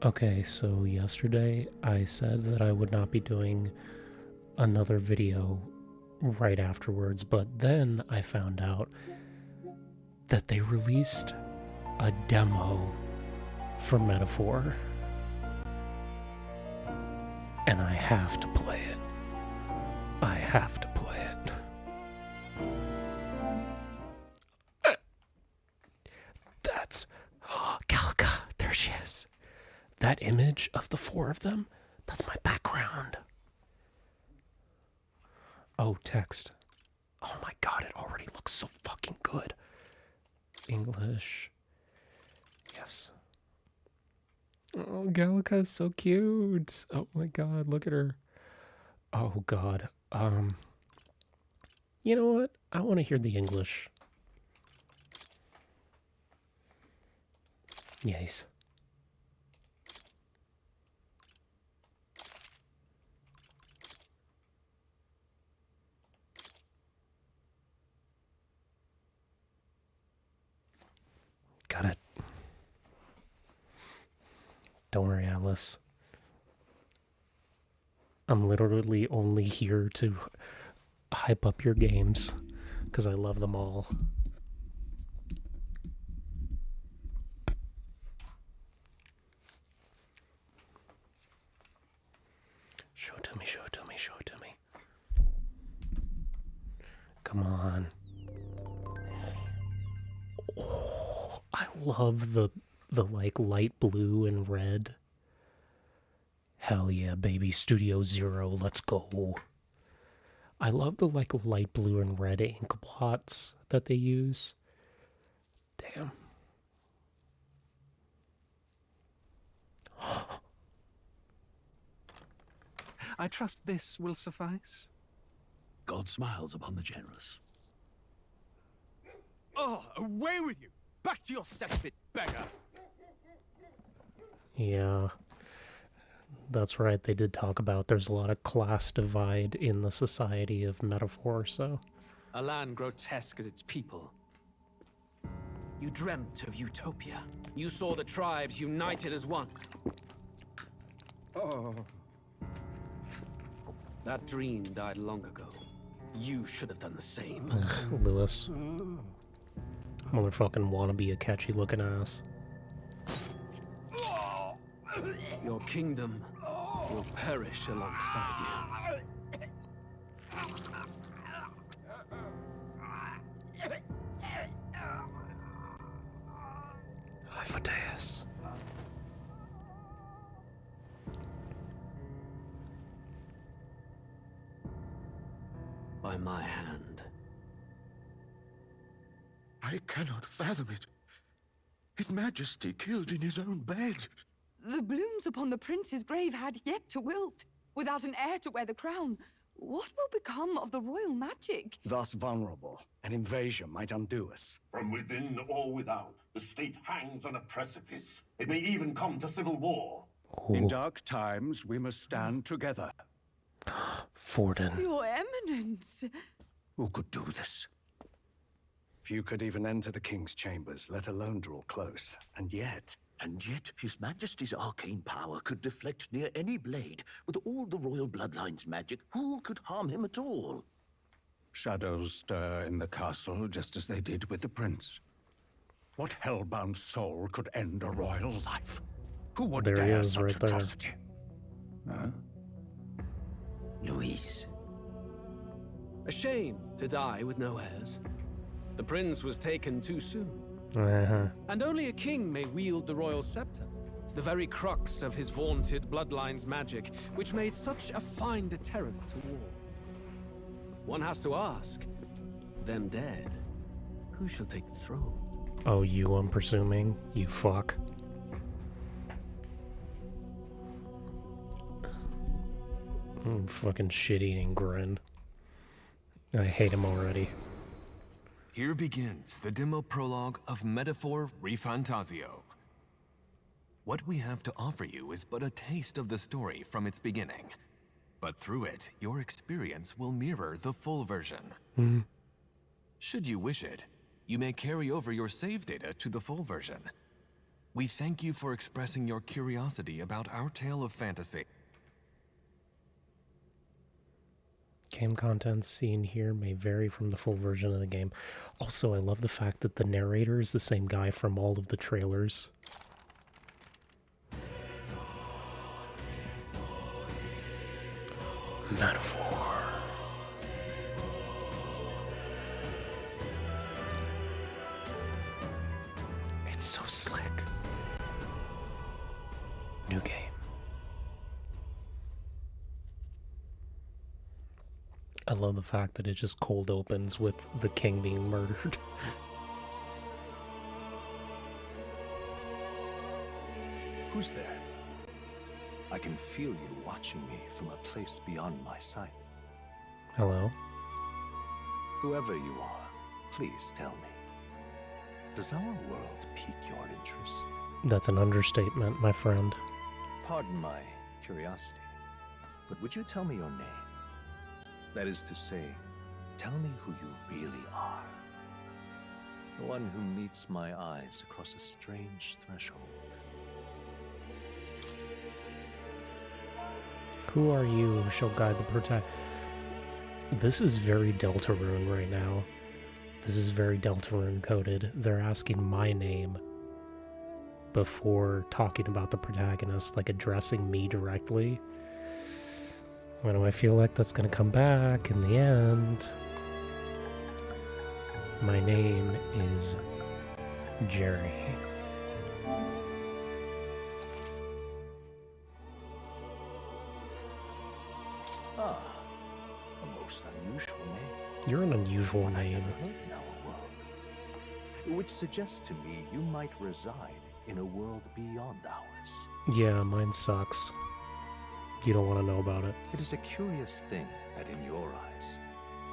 Okay, so yesterday I said that I would not be doing another video right afterwards, but then I found out that they released a demo for Metaphor, and I have to play it. I have to play it. That's... Oh, Galka, there she is. That image of the four of them, that's my background. Oh, text. Oh my god, it already looks so fucking good. English. Yes. Oh, Gallica is so cute. Oh my god, look at her. Oh god. You know what? I want to hear the English. Yes. Got it. Don't worry, Alice. I'm literally only here to hype up your games because I love them all. Show it to me, show it to me, show it to me. Come on. Oh, I love the like light blue and red. Hell yeah, baby. Studio Zero, let's go. I love the like light blue and red ink blots that they use. Damn. I trust this will suffice. God smiles upon the generous. Oh, away with you! Back to your cesspit, beggar! Yeah. That's right, they did talk about there's a lot of class divide in the society of Metaphor, so... A land grotesque as its people. You dreamt of utopia. You saw the tribes united as one. Oh. That dream died long ago. You should have done the same. Lewis. Motherfucking wanna be a catchy looking ass. Your kingdom will perish alongside you. Hyphodeus. By my hand. I cannot fathom it. His Majesty killed in his own bed. The blooms upon the prince's grave had yet to wilt. Without an heir to wear the crown, what will become of the royal magic? Thus vulnerable, an invasion might undo us. From within or without, the state hangs on a precipice. It may even come to civil war. In dark times, we must stand together. Forden. Your Eminence! Who could do this? Few could even enter the king's chambers, let alone draw close. And yet, His Majesty's arcane power could deflect near any blade. With all the royal bloodline's magic, who could harm him at all? shadows stir in the castle just as they did with the prince. What hellbound soul could end a royal life? Who would There he dare is, such right there. atrocity? Huh? Luis. A shame to die with no heirs. The prince was taken too soon. And only a king may wield the royal scepter. The very crux of his vaunted bloodline's magic, which made such a fine deterrent to war. One has to ask, them dead, who shall take the throne? Oh, you, I'm presuming? You fuck. Fucking shit-eating grin. I hate him already. Here begins the demo prologue of Metaphor Refantazio. What we have to offer you is but a taste of the story from its beginning. But through it, your experience will mirror the full version. Should you wish it, you may carry over your save data to the full version. We thank you for expressing your curiosity about our tale of fantasy. Game content seen here may vary from the full version of the game. Also, I love the fact that the narrator is the same guy from all of the trailers. Metaphor. It's so slick. New game. I love the fact that it just cold opens with the king being murdered. Who's there? I can feel you watching me from a place beyond my sight. Hello? Whoever you are, please tell me. Does our world pique your interest? That's an understatement, my friend. Pardon my curiosity, but would you tell me your name? That is to say, tell me who you really are. The one who meets my eyes across a strange threshold. Who are you who shall guide the protagonist? This is very Deltarune right now. This is very Deltarune coded. They're asking my name before talking about the protagonist, like addressing me directly. Why do I feel like that's gonna come back in the end? My name is Jerry. Ah, a most unusual name. You're an unusual name. I've never heard in our world. Which suggests to me you might reside in a world beyond ours. Yeah, mine sucks. You don't want to know about it. It is a curious thing that in your eyes,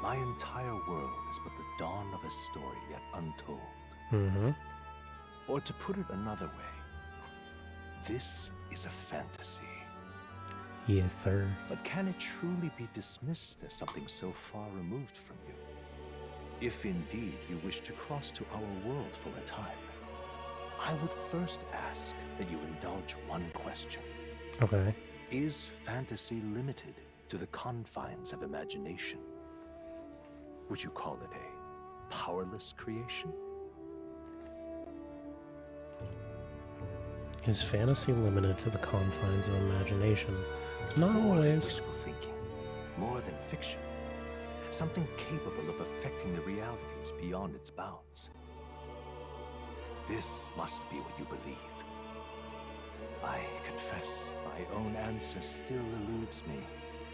my entire world is but the dawn of a story yet untold. Mm-hmm. Or to put it another way, this is a fantasy. Yes, sir. But can it truly be dismissed as something so far removed from you? If indeed you wish to cross to our world for a time, I would first ask that you indulge one question. Okay. Is fantasy limited to the confines of imagination? Would you call it a powerless creation? Is fantasy limited to the confines of imagination? Not More than always. wishful thinking, more than fiction. Something capable of affecting the realities beyond its bounds. This must be what you believe. I confess, my own answer still eludes me.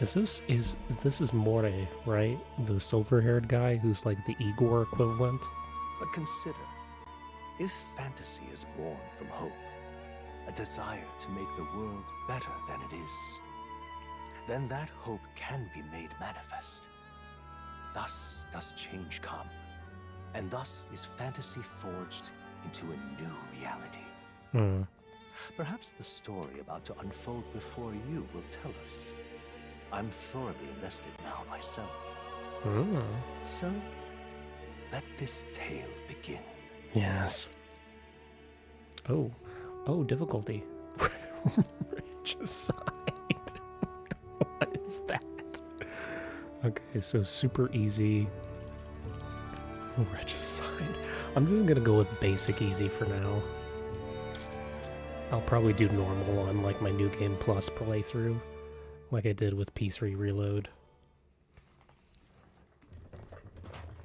This is More, right? The silver-haired guy who's like the Igor equivalent? But consider, if fantasy is born from hope, a desire to make the world better than it is, then that hope can be made manifest. Thus does change come, and thus is fantasy forged into a new reality. Hmm. Perhaps the story about to unfold before you will tell us. I'm thoroughly invested now myself. Hmm. So, let this tale begin. Yes. Oh. Oh, difficulty. Regicide. What is that? Okay, so super easy. Regicide. I'm just gonna go with basic easy for now. I'll probably do normal on like my New Game Plus playthrough, like I did with P3 Reload.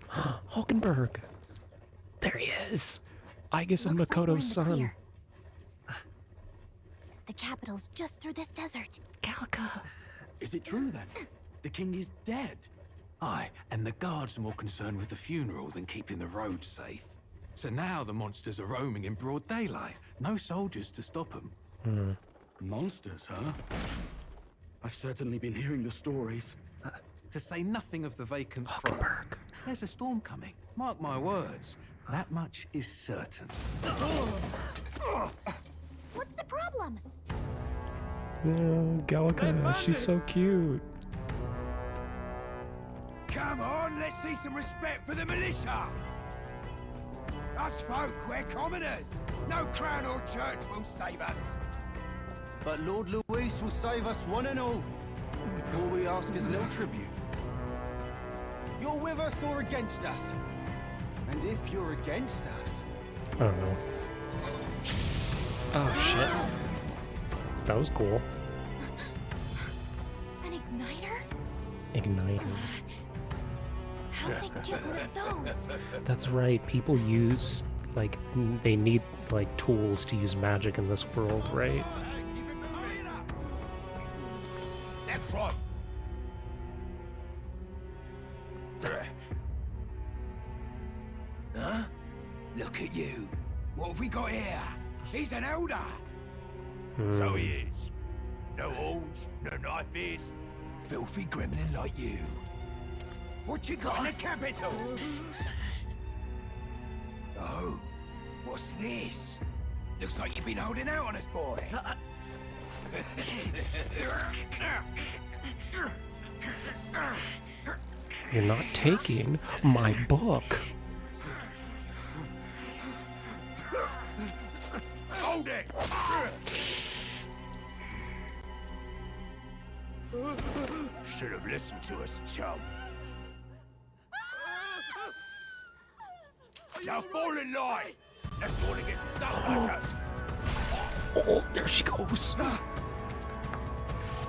Hulkenberg! There he is! Aegis and Looks like we're in Makoto's the son. clear. The capital's just through this desert. Gallica! Is it true then? The king is dead? Aye, and the guards are more concerned with the funeral than keeping the roads safe. So now the monsters are roaming in broad daylight. No soldiers to stop them. Monsters, huh? I've certainly been hearing the stories. To say nothing of the vacant throne. There's a storm coming. Mark my words. That much is certain. What's the problem? Oh, Gallica, she's so cute. Come on, let's see some respect for the militia! Us folk, we're commoners. No crown or church will save us. But Lord Luis will save us one and all. All we ask is a little tribute. You're with us or against us? And if you're against us... I don't know. Oh, shit. That was cool. An igniter? Igniter. How'd they get rid of those? That's right. People use, like, they need, like, tools to use magic in this world, right? Next one. Huh? Look at you. What have we got here? He's an elder. So he is. No horns, no knife. Filthy gremlin like you. What you got in the capital? Oh, what's this? Looks like you've been holding out on us, boy. You're not taking my book. Hold it! Should have listened to us, chum. Now fall in line! Let's want to get stuck like us. Oh, there she goes.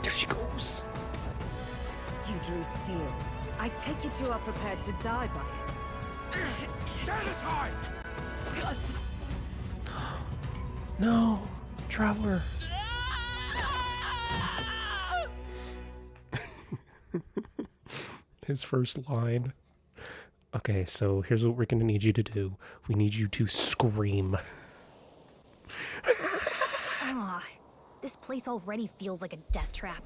There she goes. You drew steel. I take it you are prepared to die by it. Stand aside! No, Traveler. His first line. Okay, so here's what we're gonna need you to do. We need you to scream. Ah, this place already feels like a death trap.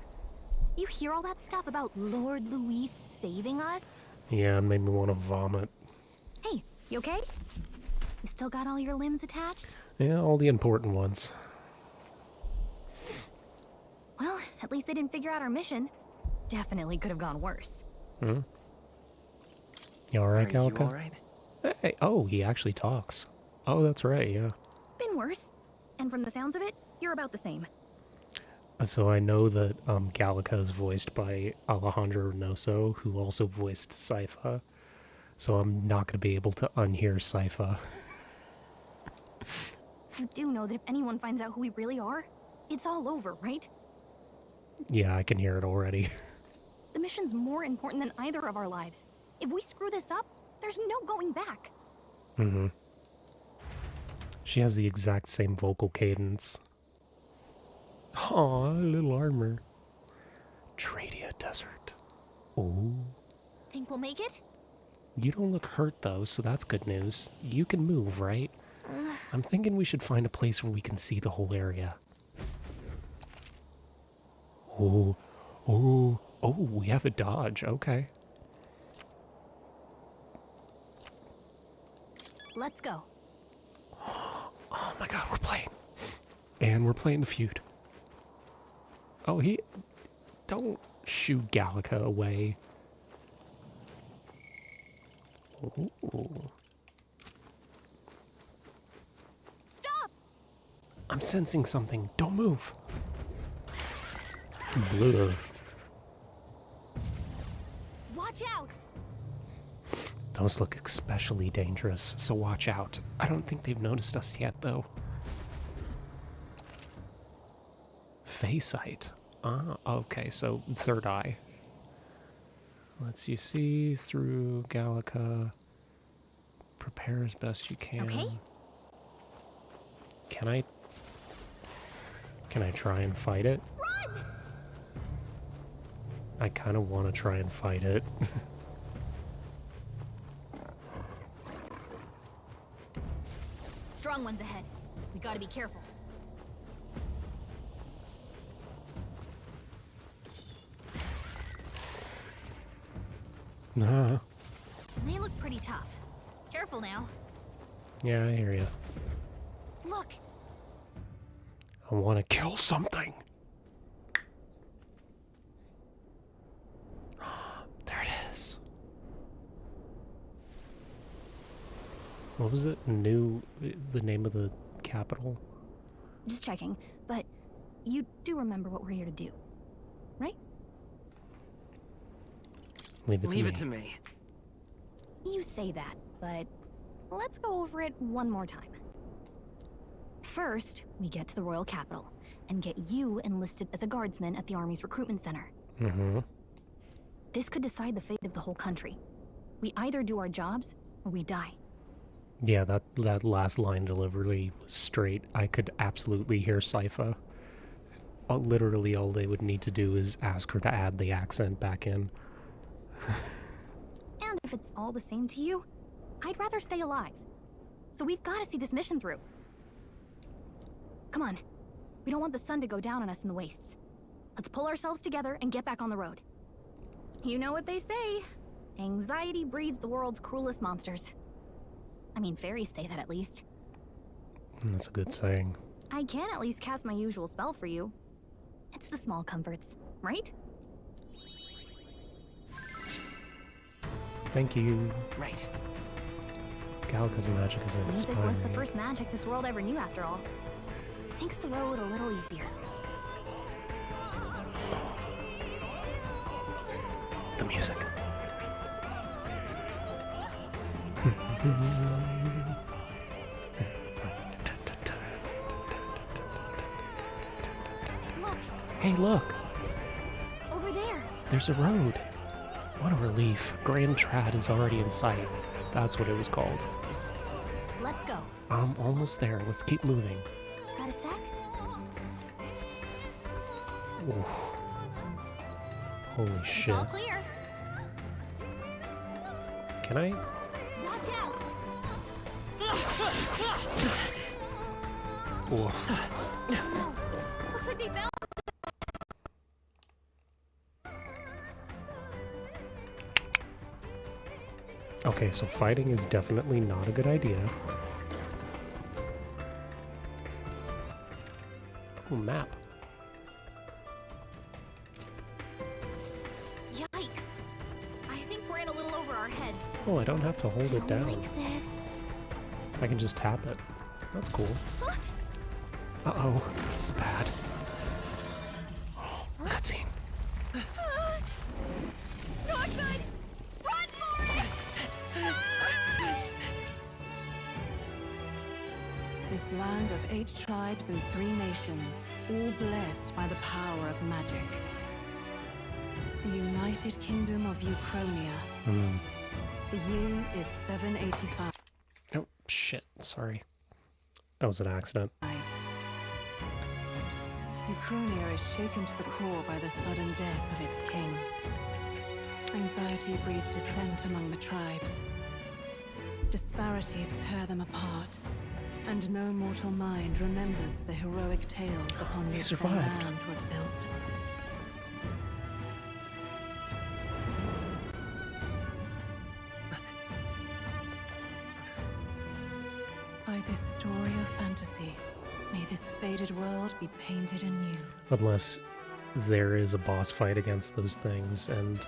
You hear all that stuff about Lord Luis saving us? Yeah, it made me want to vomit. Hey, you okay? You still got all your limbs attached? Yeah, all the important ones. Well, at least they didn't figure out our mission. Definitely could have gone worse. Hmm? You alright, Are you Gallica? alright? Hey, oh, he actually talks. Oh, that's right, yeah. Been worse. And from the sounds of it, you're about the same. So I know that Gallica is voiced by Alejandro Reynoso, who also voiced Sypha. So I'm not going to be able to unhear Sypha. You do know that if anyone finds out who we really are, it's all over, right? Yeah, I can hear it already. The mission's more important than either of our lives. If we screw this up, there's no going back. Mm-hmm. She has the exact same vocal cadence. Aw, little armor. Tradia Desert. Ooh. Think we'll make it? You don't look hurt, though, so that's good news. You can move, right? I'm thinking we should find a place where we can see the whole area. Oh, oh, oh, we have a dodge. Okay. Let's go. Oh my god, we're playing. And we're playing the feud. Oh, don't shoo Gallica away. Ooh. Stop! I'm sensing something. Don't move. Blue. Watch out! Those look especially dangerous, so watch out. I don't think they've noticed us yet, though. Faceit. Ah, okay, so third eye. Lets you see through Gallica. Prepare as best you can. Okay. Can I try and fight it? Run! I kind of want to try and fight it. Strong ones ahead. We gotta be careful. Nah. They look pretty tough. Careful now. Yeah, I hear you. Look! I want to kill something. There it is. What was it? The name of the capital? Just checking, but you do remember what we're here to do, right? Leave Leave it to me. You say that, but let's go over it one more time. First, we get to the royal capital and get you enlisted as a guardsman at the army's recruitment center. Mm-hmm. This could decide the fate of the whole country. We either do our jobs or we die. Yeah, that last line delivery was straight. I could absolutely hear Sypha. Literally all they would need to do is ask her to add the accent back in. And if it's all the same to you, I'd rather stay alive. So we've got to see this mission through. Come on. We don't want the sun to go down on us in the wastes. Let's pull ourselves together and get back on the road. You know what they say. Anxiety breeds the world's cruelest monsters. I mean, fairies say that at least. That's a good saying. I can at least cast my usual spell for you. It's the small comforts, right? Thank you. Right. Galca's magic is Music inspiring. was the first magic this world ever knew, after all. Makes the road a little easier. The music. Look! Hey, look! Over there! There's a road. What a relief. Grand Trad is already in sight. That's what it was called. Let's go. I'm almost there. Let's keep moving. Got a sec? Ooh. Holy It's shit. all clear. Can I? Watch out! Ooh. Looks like they found. Okay, so fighting is definitely not a good idea. Oh, map. Yikes! I think we're in a little over our heads. Oh, I don't have to hold it down. Like this. I can just tap it. That's cool. Uh-oh, this is bad. Cutscene. Not good! Run for it! This land of 8 tribes and 3 nations, all blessed by the power of magic. The United Kingdom of Uchronia. The year is 785. Oh, shit. Sorry. That was an accident. Uchronia is shaken to the core by the sudden death of its king. Anxiety breeds dissent among the tribes. Disparities tear them apart, and no mortal mind remembers the heroic tales upon which their survived. land was built. By this story of fantasy, may this faded world be painted anew. Unless there is a boss fight against those things and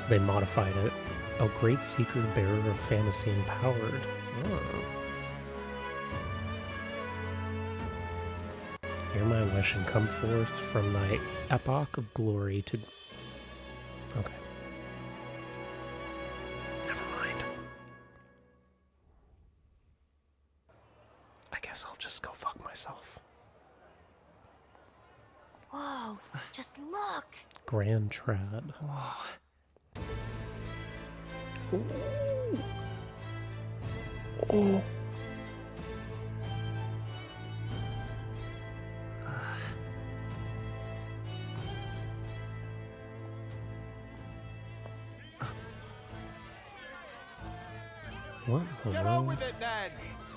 they modified it. A great seeker, bearer of fantasy empowered. Oh. Hear my wish and come forth from thy epoch of glory to... Okay. Never mind. I guess I'll just go fuck myself. Whoa, just look! Grand Trad. Ooh. Oh. What? Get on with it, then!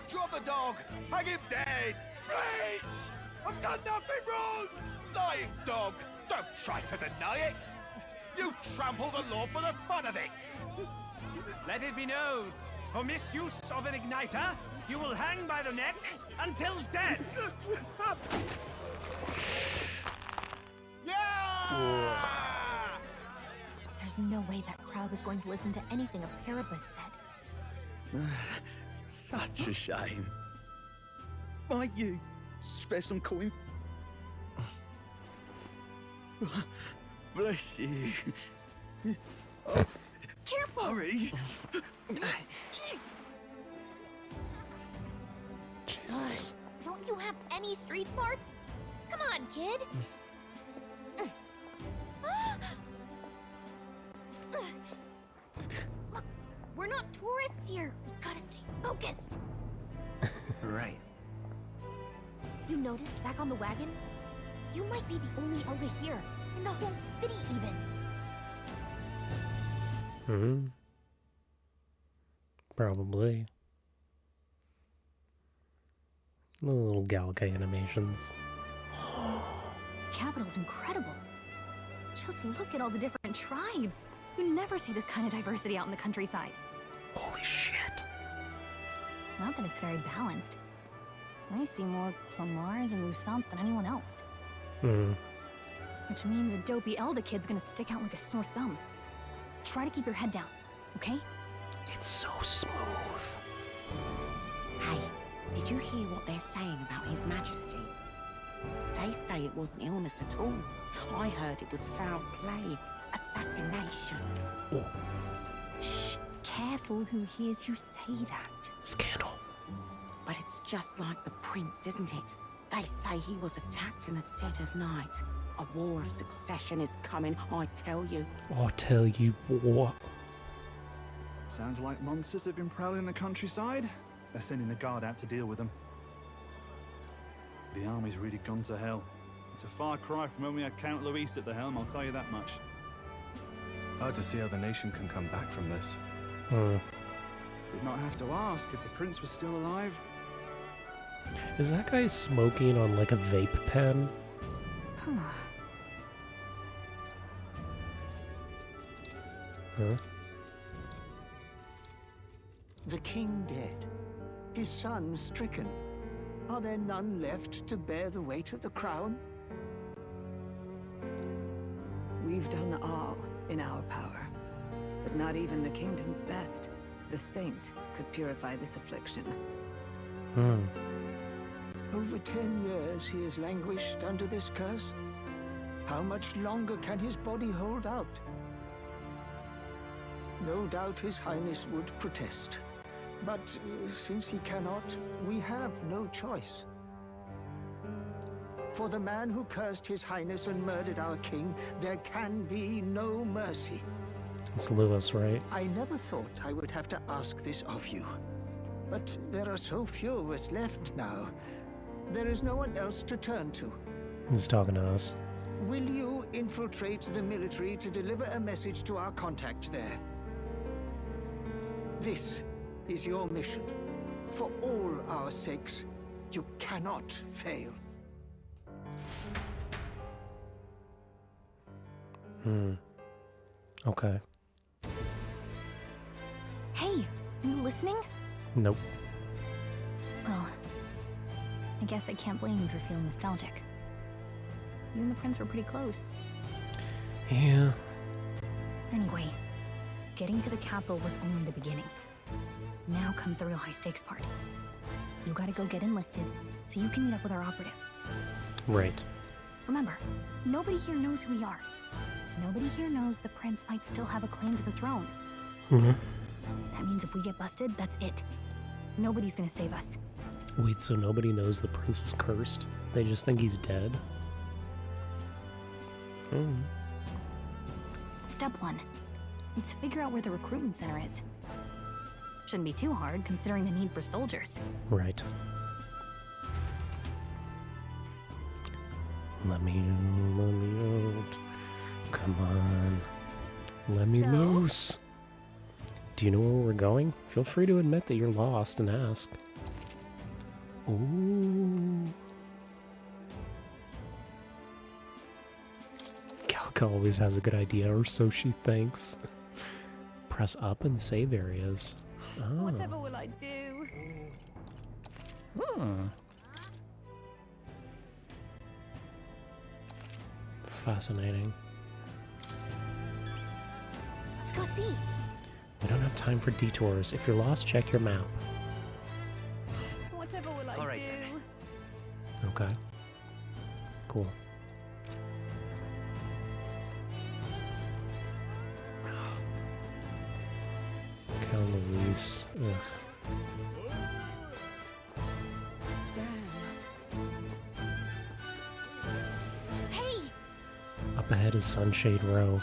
Drop the dog! Hang him dead! Please! I've done nothing wrong! Lying dog! Don't try to deny it! You trample the law for the fun of it! Let it be known, for misuse of an igniter, you will hang by the neck until dead! There's no way that crowd was going to listen to anything a Paribus said. Such a shame. Might you spare some coin? Bless you. Careful! Hurry! Jesus. Don't you have any street smarts? Come on, kid! Look, we're not tourists here. We gotta stay focused. Right. You noticed back on the wagon? You might be the only elder here, in the whole city even. Probably. The little Galca animations. Capital's incredible. Just look at all the different tribes. You never see this kind of diversity out in the countryside. Holy shit. Not that it's very balanced. I see more Clamars and Roussants than anyone else. Which means a dopey Elder kid's gonna stick out like a sore thumb. Try to keep your head down, okay? It's so smooth. Hey, did you hear what they're saying about His Majesty? They say it wasn't illness at all. I heard it was foul play, assassination. Shh, careful who hears you say that. Scandal. But it's just like the prince, isn't it? They say he was attacked in the dead of night. A war of succession is coming, I tell you. I'll tell you what. Sounds like monsters have been prowling the countryside. They're sending the guard out to deal with them. The army's really gone to hell. It's a far cry from when we had Count Luis at the helm, I'll tell you that much. Hard to see how the nation can come back from this. Did not have to ask if the prince was still alive. Is that guy smoking on like a vape pen? Huh? The king dead, his son stricken. Are there none left to bear the weight of the crown? We've done all in our power, but not even the kingdom's best, the saint, could purify this affliction. Over 10 years he has languished under this curse. How much longer can his body hold out? No doubt His Highness would protest. But since he cannot, we have no choice. For the man who cursed His Highness and murdered our king, there can be no mercy. It's Lewis, right? I never thought I would have to ask this of you. But there are so few of us left now. There is no one else to turn to. He's talking to us. Will you infiltrate the military to deliver a message to our contact there? This is your mission. For all our sakes, you cannot fail. Okay. Hey, you listening? Nope. Well, I guess I can't blame you for feeling nostalgic. You and the prince were pretty close. Yeah. Anyway, getting to the capital was only the beginning. Now comes the real high-stakes part. You gotta go get enlisted, so you can meet up with our operative. Right. Remember, nobody here knows who we are. Nobody here knows the prince might still have a claim to the throne. That means if we get busted, that's it. Nobody's gonna save us. Wait, so nobody knows the prince is cursed? They just think he's dead? Step 1. Let's figure out where the recruitment center is. Shouldn't be too hard, considering the need for soldiers. Right. Let me out. Come on. Let me loose. Do you know where we're going? Feel free to admit that you're lost and ask. Ooh. Galca always has a good idea, or so she thinks. Press up in save areas. Oh. Whatever will I do? Fascinating. Let's go see. We don't have time for detours. If you're lost, check your map. Okay. Cool. Count Luis. Ugh. Hey! Up ahead is Sunshade Row.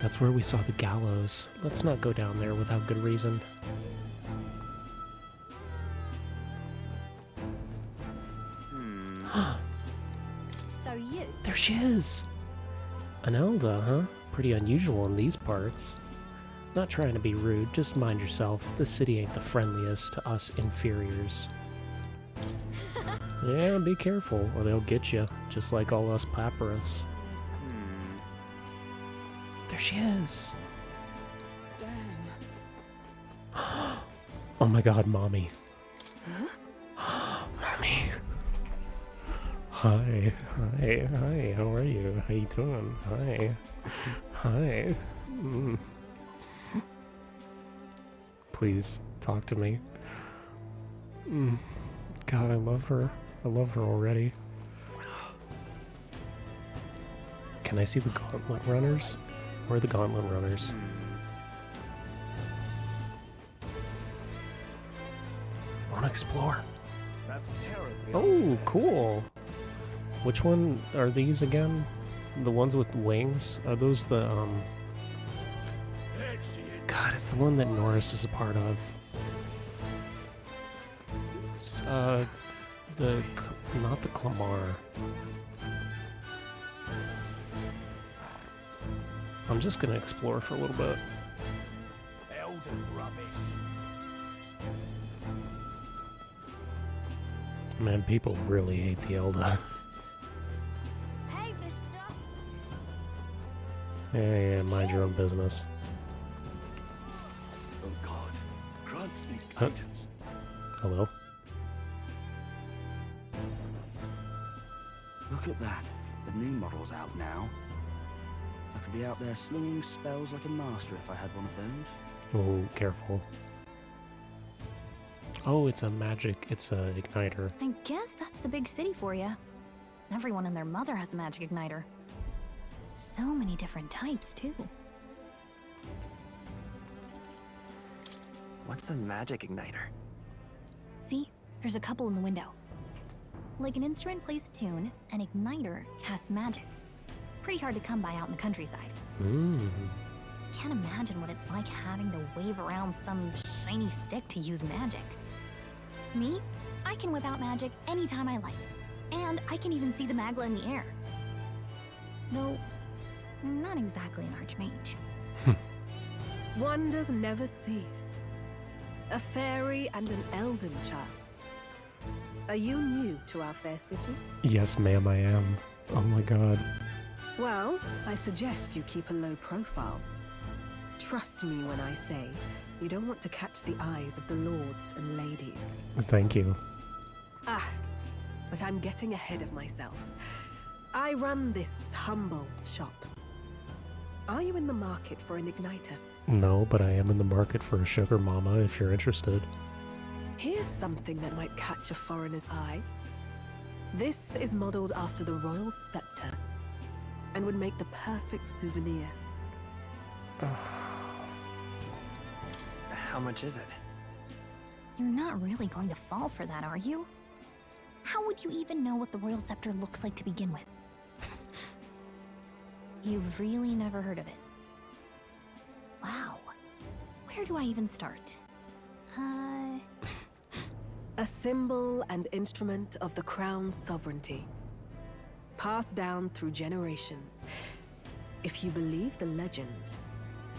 That's where we saw the gallows. Let's not go down there without good reason. So you? There she is! An Elda, huh? Pretty unusual in these parts. Not trying to be rude, just mind yourself. This city ain't the friendliest to us inferiors. Yeah, be careful, or they'll get you, just like all us papyrus. There she is! Oh my god, Mommy. Mommy. Hi, how are you? How you doing? Hi. Please, talk to me. God, I love her. I love her already. Can I see the gauntlet runners? Where are the gauntlet runners? I want to explore. That's terribly Oh, cool. Which one are these again? The ones with wings? Are those the, God, it's the one that Norris is a part of. It's, not the Clamar. I'm just gonna explore for a little bit. Elden rubbish. Man, people really hate the Elda. Hey, mister! Yeah, mind your own business. Oh God, grant me guidance. Hello? Look at that. The new model's out now. I could be out there slinging spells like a master if I had one of those. Oh, careful. Oh, it's a magic, it's a igniter. I guess that's the big city for you. Everyone and their mother has a magic igniter. So many different types, too. What's a magic igniter? See? There's a couple in the window. Like an instrument plays a tune, an igniter casts magic. Pretty hard to come by out in the countryside. Can't imagine what it's like having to wave around some shiny stick to use magic. Me? I can whip out magic anytime I like. And I can even see the Magla in the air. Though, I'm not exactly an archmage. Wonders never cease. A fairy and an elden child. Are you new to our fair city? Yes, ma'am, I am. Oh my god. Well, I suggest you keep a low profile. Trust me when I say you don't want to catch the eyes of the lords and ladies. Thank you. But I'm getting ahead of myself. I run this humble shop. Are you in the market for an igniter? No, but I am in the market for a sugar mama if you're interested. Here's something that might catch a foreigner's eye. This is modeled after the royal scepter and would make the perfect souvenir. How much is it? You're not really going to fall for that, are you? How would you even know what the royal scepter looks like to begin with? You've really never heard of it. Wow. Where do I even start? A symbol and instrument of the crown's sovereignty. Passed down through generations. If you believe the legends,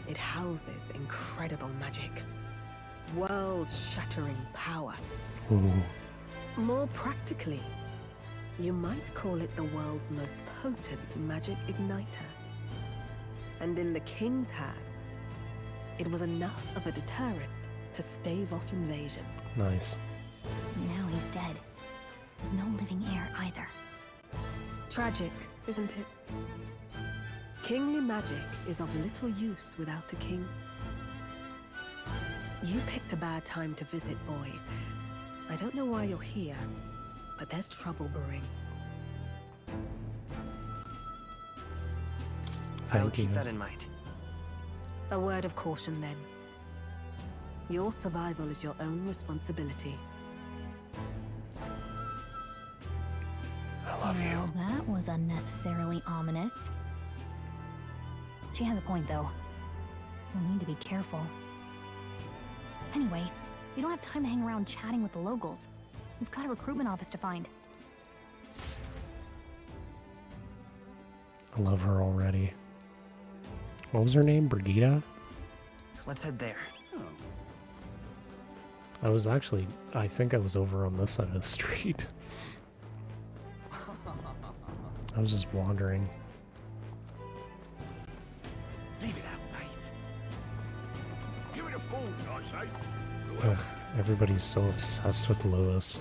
it houses incredible magic. World-shattering power. Ooh. More practically, you might call it the world's most potent magic igniter. And in the king's hands, it was enough of a deterrent to stave off invasion. Nice. Now he's dead. No living heir either. Tragic, isn't it? Kingly magic is of little use without a king. You picked a bad time to visit, boy. I don't know why you're here, but there's trouble brewing. Thank I'll you. keep that in mind. A word of caution, then. Your survival is your own responsibility. I love Well, that was unnecessarily ominous. She has a point, though. We'll need to be careful. Anyway, we don't have time to hang around chatting with the locals. We've got a recruitment office to find. I love her already. What was her name? Brigida? Let's head there. I think I was over on this side of the street. I was just wandering. Leave it out, mate. Give it a fool, I say. Ugh, everybody's so obsessed with Lewis.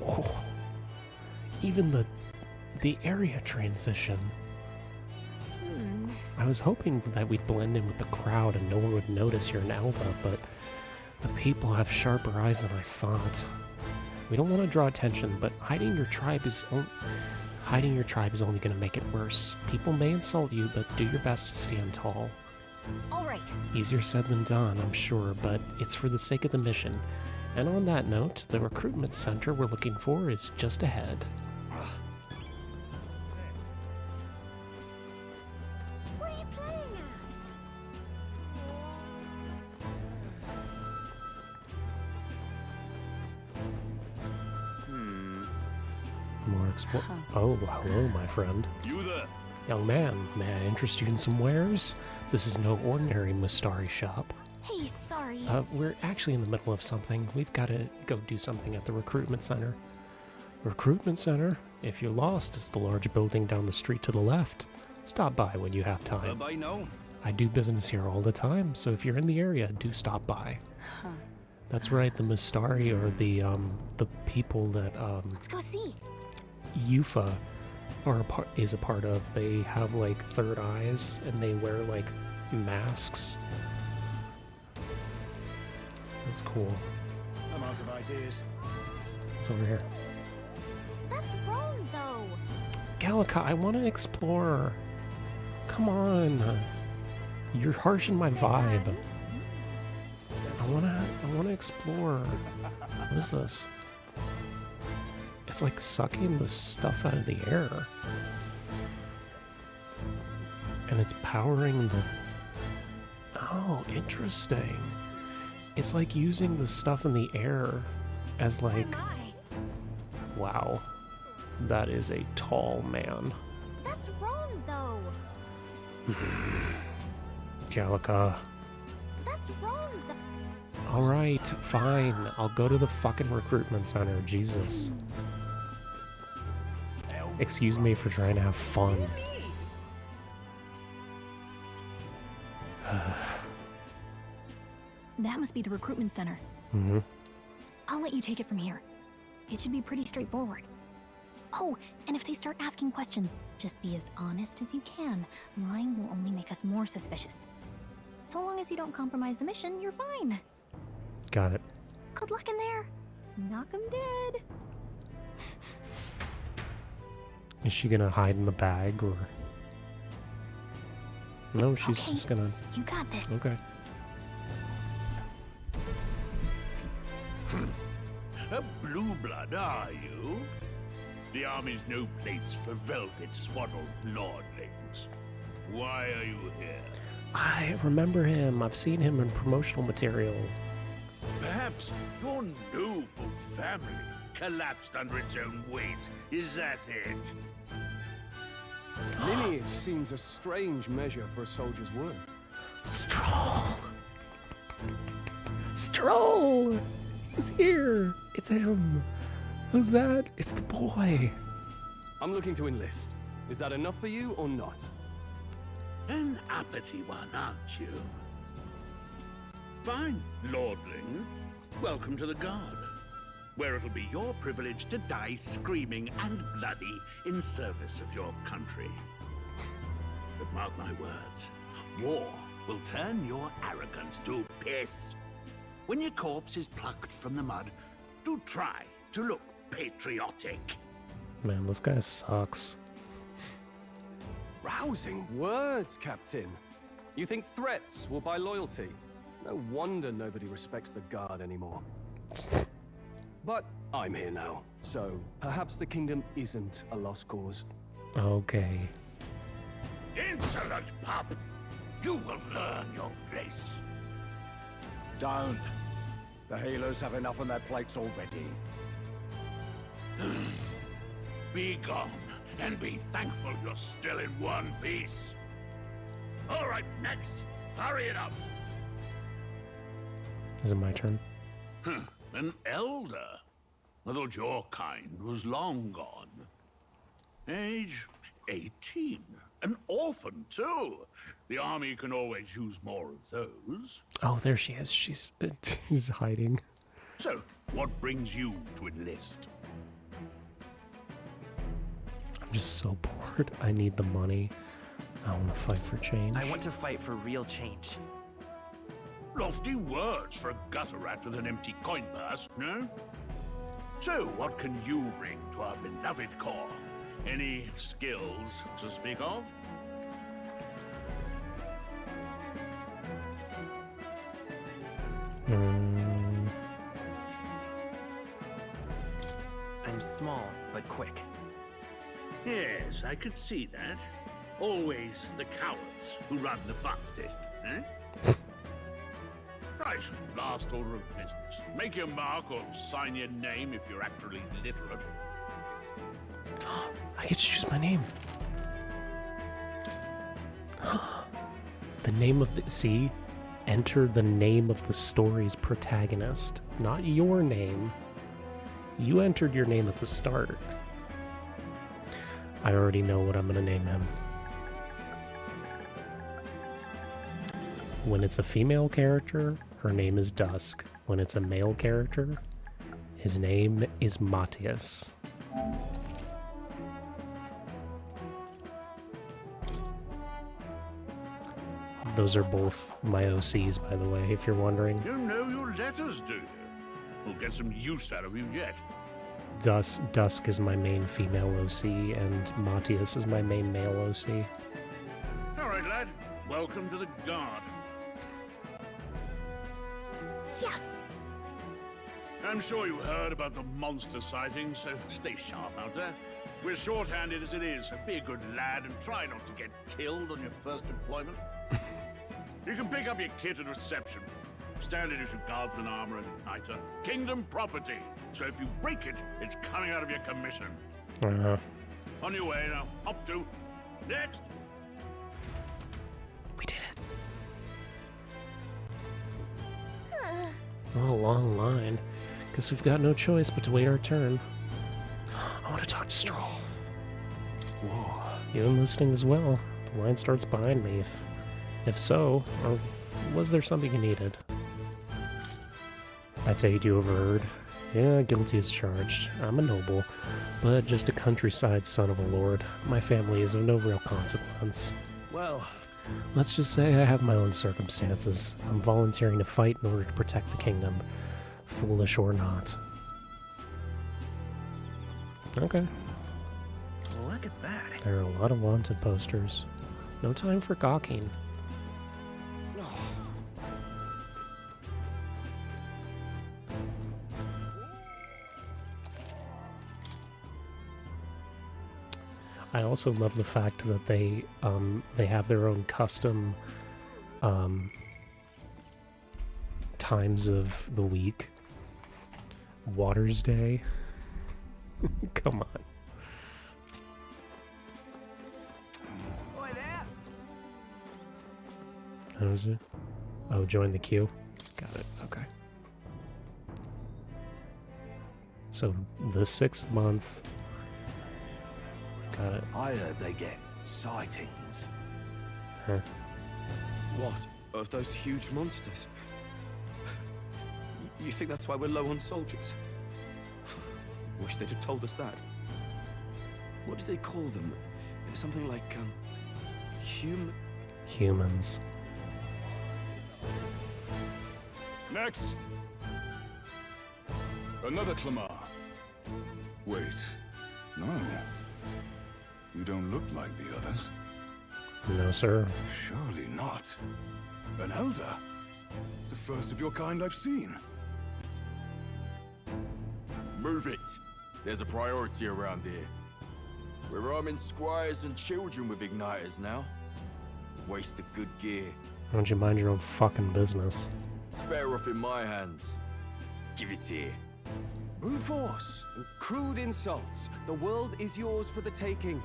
Oh, even the area transition. I was hoping that we'd blend in with the crowd and no one would notice you're an Elda, but the people have sharper eyes than I thought. We don't want to draw attention, but hiding your tribe is only going to make it worse. People may insult you, but do your best to stand tall. All right. Easier said than done, I'm sure, but it's for the sake of the mission. And on that note, the recruitment center we're looking for is just ahead. What are you playing More explore. Oh, hello, my friend. You there? Young man, may I interest you in some wares? This is no ordinary Mustari shop. Hey, sorry. We're actually in the middle of something. We've got to go do something at the recruitment center. Recruitment center? If you're lost, it's the large building down the street to the left. Stop by when you have time. I know. I do business here all the time, so if you're in the area, do stop by. That's right, the Mustari are the people that Let's go see. Yufa is a part of. They have like third eyes and they wear like masks. That's cool. I'm out of ideas. It's over here. That's wrong, though. Gallica, I want to explore. Come on. You're harshing my vibe. I wanna explore. What is this? It's like sucking the stuff out of the air. And it's powering the... Oh, interesting. It's like using the stuff in the air as like... Wow. That is a tall man. That's wrong, though. Gallica. That's wrong, though. Alright, fine. I'll go to the fucking recruitment center. Jesus. Excuse me for trying to have fun. That must be the recruitment center. Mm-hmm. I'll let you take it from here. It should be pretty straightforward. Oh, and if they start asking questions, just be as honest as you can. Lying will only make us more suspicious. So long as you don't compromise the mission, you're fine. Got it. Good luck in there. Knock 'em dead. Is she gonna hide in the bag or... No, she's Okay, just gonna... You got this. Okay. A blue blood, are you? The army's no place for velvet swaddled lordlings. Why are you here? I remember him. I've seen him in promotional material. Perhaps your noble family collapsed under its own weight. Is that it? Lineage seems a strange measure for a soldier's work. Stroll! Stroll! He's here! It's him! Who's that? It's the boy! I'm looking to enlist. Is that enough for you or not? An uppity one, aren't you? Fine, lordling. Welcome to the Guard, where it'll be your privilege to die screaming and bloody in service of your country. But mark my words, war will turn your arrogance to piss. When your corpse is plucked from the mud, do try to look patriotic. Man, this guy sucks. Rousing words, Captain. You think threats will buy loyalty? No wonder nobody respects the Guard anymore. But I'm here now, so perhaps the kingdom isn't a lost cause. Okay. Insolent pup! You will learn your place. Don't. The healers have enough on their plates already. Be gone, and be thankful you're still in one piece. All right, next. Hurry it up. Is it my turn? An elder. I thought your kind was long gone. Age 18. An orphan, too. The army can always use more of those. Oh, there she is. She's she's hiding. So, what brings you to enlist? I'm just so bored. I need the money. I want to fight for change. I want to fight for real change. Lofty words for a gutter rat with an empty coin purse, no? So, what can you bring to our beloved corps? Any skills to speak of? I'm small, but quick. Yes, I could see that. Always the cowards who run the fastest, eh? Right, last order of business. Make your mark or sign your name if you're actually literate. I get to choose my name. The name of the... See? Enter the name of the story's protagonist, not your name. You entered your name at the start. I already know what I'm going to name him. When it's a female character, her name is Dusk. When it's a male character, his name is Matthias. Those are both my OCs, by the way, if you're wondering. You know your letters, do you? We'll get some use out of you yet. Dusk is my main female OC, and Matthias is my main male OC. All right, lad. Welcome to the Guard. Yes! I'm sure you heard about the monster sightings, so stay sharp out there. We're short-handed as it is, so be a good lad and try not to get killed on your first deployment. You can pick up your kit at reception. Standard issue guardsman armor and igniter. Kingdom property. So if you break it, it's coming out of your commission. On your way now. Up to. Next. We did it. Oh, long line. Guess we've got no choice but to wait our turn. I want to talk to Stroll. Whoa. You enlisting as well? The line starts behind me. If so, or was there something you needed? I take it you overheard. Yeah, guilty as charged. I'm a noble, but just a countryside son of a lord. My family is of no real consequence. Well, let's just say I have my own circumstances. I'm volunteering to fight in order to protect the kingdom, foolish or not. Okay. Look at that. There are a lot of wanted posters. No time for gawking. I also love the fact that they have their own custom times of the week. Waters Day. Come on. Boy there. How is it? Oh, join the queue. Got it. Okay. So the 6th month. Got it. I heard they get sightings. Huh. what? Of those huge monsters? You think that's why we're low on soldiers? Wish they'd have told us that. What do they call them? Something like, Humans. Next. Another Clamar. Wait. No. You don't look like the others. No, sir. Surely not. An elder? It's the first of your kind I've seen. Move it. There's a priority around here. We're arming squires and children with igniters now. Waste of good gear. Why don't you mind your own fucking business? It's better off in my hands. Give it here. Brute force and crude insults. The world is yours for the taking.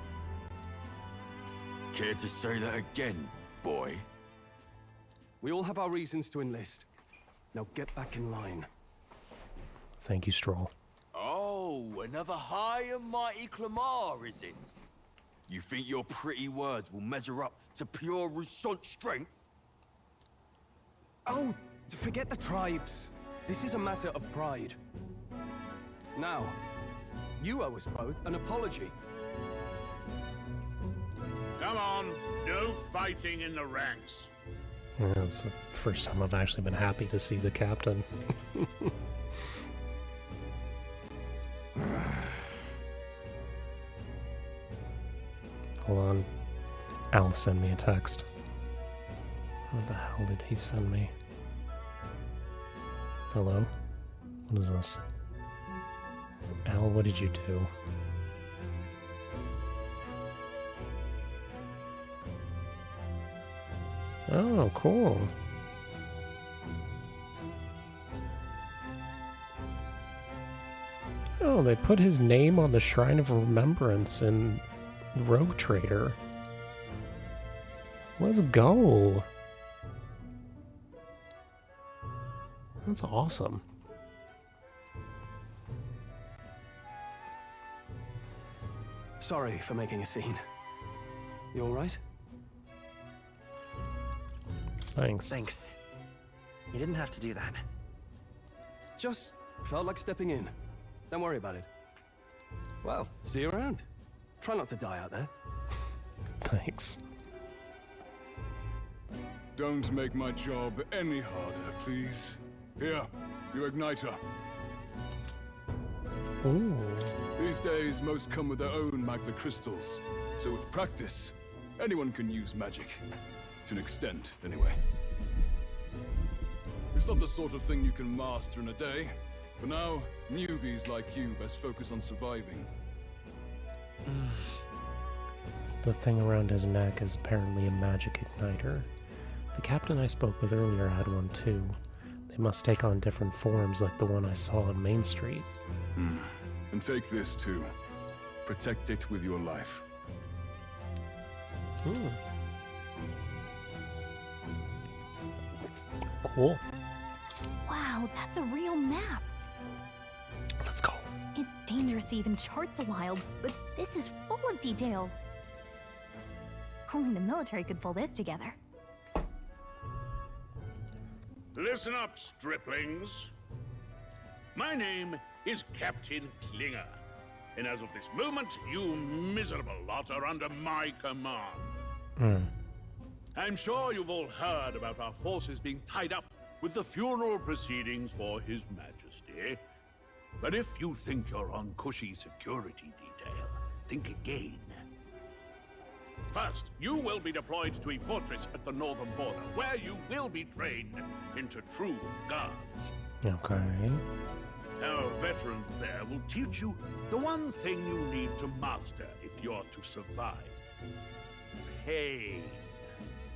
Care to say that again, boy? We all have our reasons to enlist. Now get back in line. Thank you, Stroll. Oh, another high and mighty Clamar, is it? You think your pretty words will measure up to pure Roussant strength? Oh, forget the tribes. This is a matter of pride. Now, you owe us both an apology. Come on, no fighting in the ranks. Yeah, it's the first time I've actually been happy to see the captain. Hold on. Al sent me a text. What the hell did he send me? Hello? What is this? Al, what did you do? Oh, cool. Oh, they put his name on the Shrine of Remembrance in Rogue Trader. Let's go. That's awesome. Sorry for making a scene. You alright? Thanks. Thanks. You didn't have to do that. Just felt like stepping in. Don't worry about it. Well, see you around. Try not to die out there. Thanks. Don't make my job any harder, please. Here, your igniter. Ooh. These days, most come with their own magna crystals. So with practice, anyone can use magic. To an extent, anyway. It's not the sort of thing you can master in a day. For now, newbies like you best focus on surviving. The thing around his neck is apparently a magic igniter. The captain I spoke with earlier had one too. They must take on different forms like the one I saw on Main Street. And take this too. Protect it with your life. Cool. Wow, that's a real map. Let's go. It's dangerous to even chart the wilds, but this is full of details. Only the military could pull this together. Listen up, striplings. My name is Captain Klinger, and as of this moment, you miserable lot are under my command. I'm sure you've all heard about our forces being tied up with the funeral proceedings for His Majesty. But if you think you're on cushy security detail, think again. First, you will be deployed to a fortress at the northern border, where you will be trained into true guards. Okay. Our veterans there will teach you the one thing you need to master if you're to survive. Pain.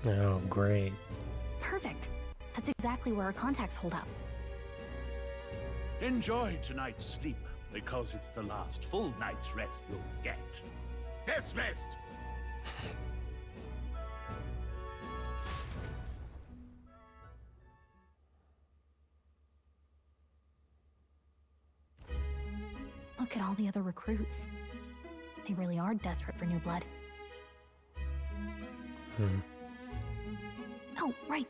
Oh, great. Perfect. That's exactly where our contacts hold up. Enjoy tonight's sleep, because it's the last full night's rest you'll get. Dismissed! Look at all the other recruits. They really are desperate for new blood. Oh, right.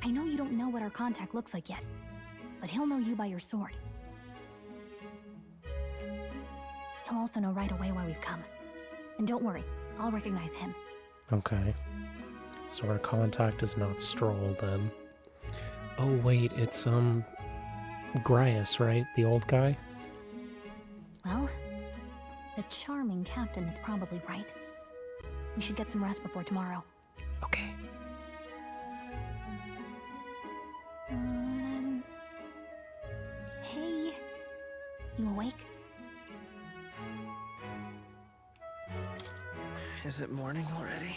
I know you don't know what our contact looks like yet, but he'll know you by your sword. He'll also know right away why we've come. And don't worry, I'll recognize him. Okay. So our contact is not Stroll then. Oh wait, it's Grias, right? The old guy? Well, the charming captain is probably right. We should get some rest before tomorrow. Okay. Hey. You awake? Is it morning already?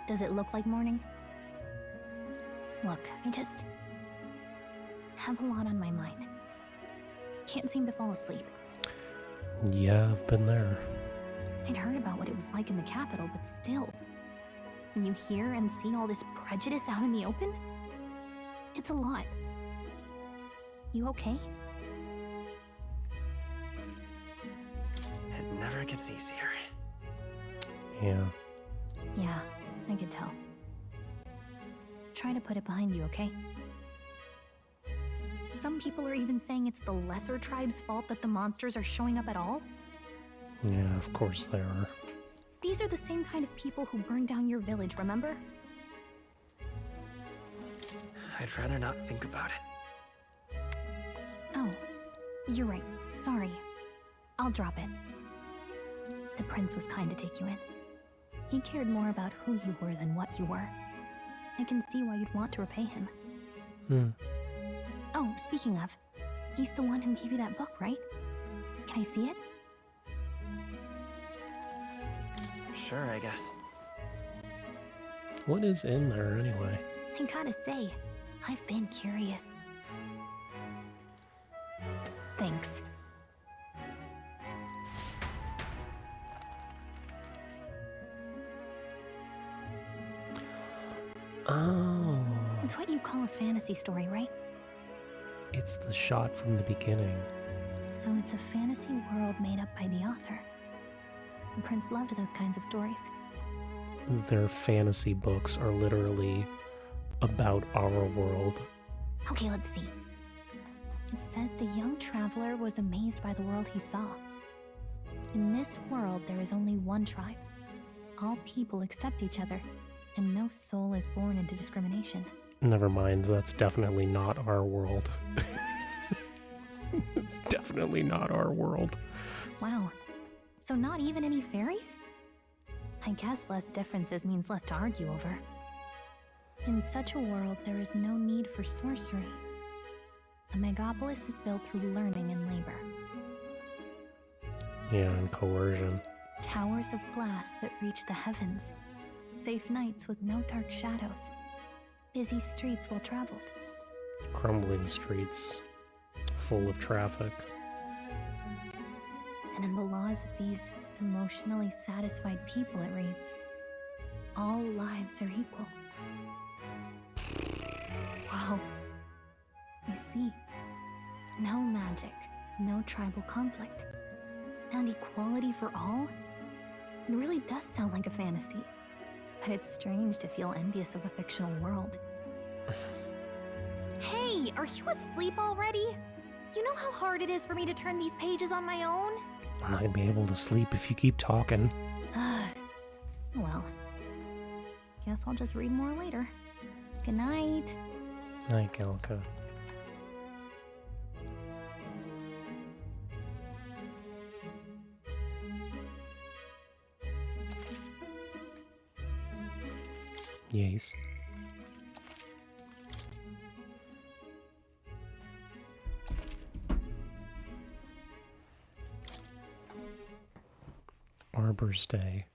Does it look like morning? Look, I just have a lot on my mind. Can't seem to fall asleep. Yeah, I've been there. I'd heard about what it was like in the capital, but still. When you hear and see all this prejudice out in the open, it's a lot. You okay? It never gets easier. Yeah. Yeah, I could tell. Try to put it behind you, okay? Some people are even saying it's the lesser tribe's fault that the monsters are showing up at all. Yeah, of course they are. These are the same kind of people who burned down your village, remember? I'd rather not think about it. Oh, you're right. Sorry. I'll drop it. The prince was kind to take you in. He cared more about who you were than what you were. I can see why you'd want to repay him. Oh, speaking of, he's the one who gave you that book, right? Can I see it? Sure, I guess. What is in there anyway? I gotta say, I've been curious. Thanks. Oh. It's what you call a fantasy story, right? It's the shot from the beginning. So it's a fantasy world made up by the author. The prince loved those kinds of stories. Their fantasy books are literally about our world. Okay, let's see. It says the young traveler was amazed by the world he saw. In this world, there is only one tribe. All people accept each other, and no soul is born into discrimination. Never mind, that's definitely not our world. It's definitely not our world. Wow. So not even any fairies? I guess less differences means less to argue over. In such a world, there is no need for sorcery. A megapolis is built through learning and labor. Yeah, and coercion. Towers of glass that reach the heavens. Safe nights with no dark shadows. Busy streets well traveled. Crumbling streets, full of traffic. And in the laws of these emotionally satisfied people, it reads, all lives are equal. Wow. You see, no magic, no tribal conflict, and equality for all? It really does sound like a fantasy, but it's strange to feel envious of a fictional world. Hey, are you asleep already? You know how hard it is for me to turn these pages on my own? I'm not gonna be able to sleep if you keep talking. Well, guess I'll just read more later. Good night. Night, Galka. Yes. Arbor's Day.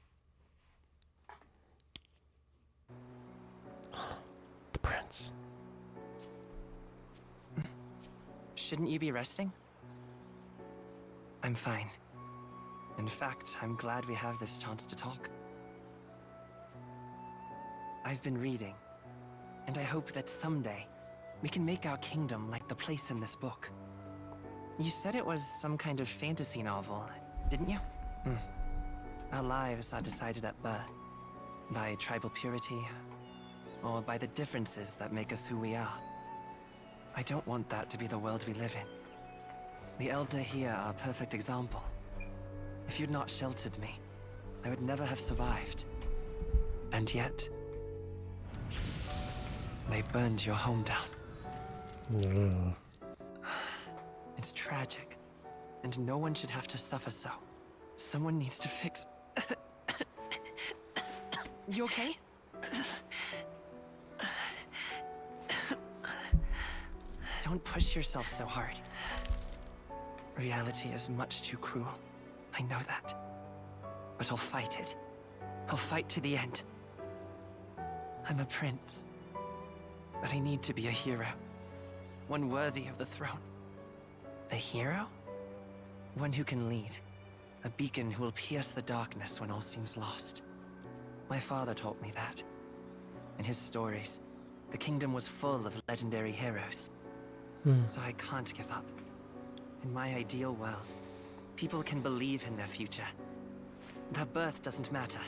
The prince. Shouldn't you be resting? I'm fine. In fact, I'm glad we have this chance to talk. I've been reading, and I hope that someday we can make our kingdom like the place in this book. You said it was some kind of fantasy novel, didn't you? Our lives are decided at birth, by tribal purity, or by the differences that make us who we are. I don't want that to be the world we live in. The Elder here are a perfect example. If you'd not sheltered me, I would never have survived. And yet, they burned your home down. Yeah. It's tragic. and no one should have to suffer so. Someone needs to fix... You okay? Don't push yourself so hard. Reality is much too cruel. I know that. But I'll fight it. I'll fight to the end. I'm a prince. But I need to be a hero. One worthy of the throne. A hero? One who can lead. A beacon who will pierce the darkness when all seems lost. My father taught me that. In his stories, the kingdom was full of legendary heroes. So I can't give up. In my ideal world, people can believe in their future. Their birth doesn't matter.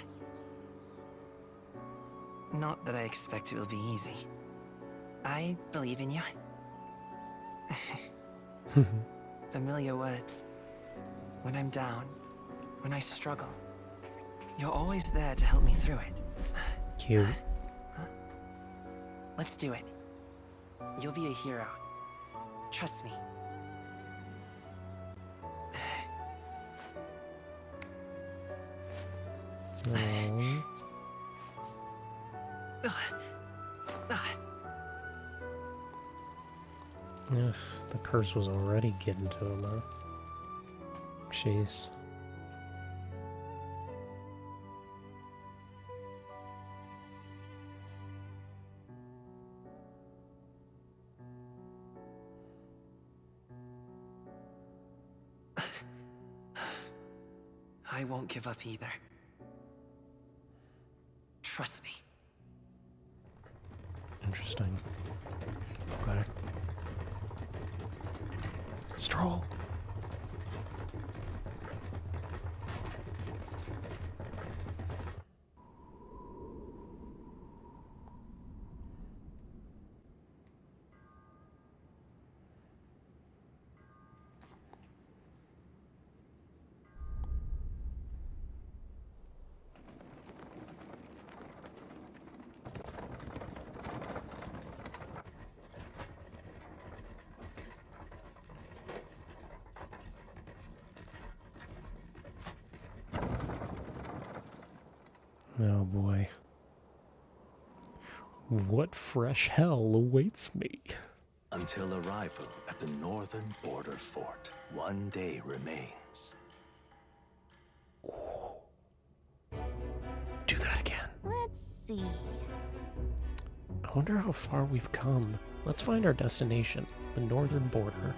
Not that I expect it will be easy. I believe in you. Familiar words. When I'm down, when I struggle, you're always there to help me through it. Cute. Let's do it. You'll be a hero. Trust me. Aww. The curse was already getting to him, huh? Jeez. I won't give up either. Trust me. Interesting. Okay. Stroll. Oh boy. What fresh hell awaits me? Until arrival at the northern border fort, one day remains. Do that again. Let's see. I wonder how far we've come. Let's find our destination, the northern border.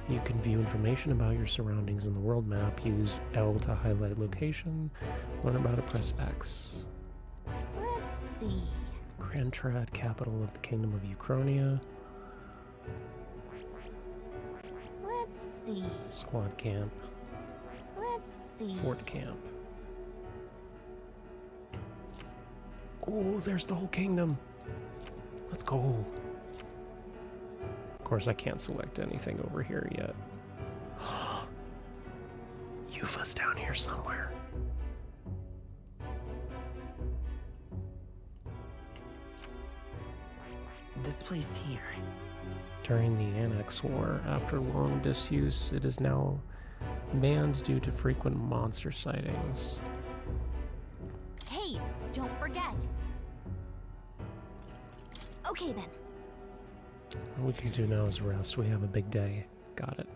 You can view information about your surroundings in the world map. Use L to highlight location. Learn about it, press X. Let's see. Grantrad, capital of the Kingdom of Uchronia. Let's see. Squad camp. Let's see. Fort camp. Oh, there's the whole kingdom. Let's go. Of course, I can't select anything over here yet. Yufa's down here somewhere. This place here. During the Annex War, after long disuse, it is now banned due to frequent monster sightings. Hey, don't forget. Okay then. All we can do now is rest. We have a big day. Got it.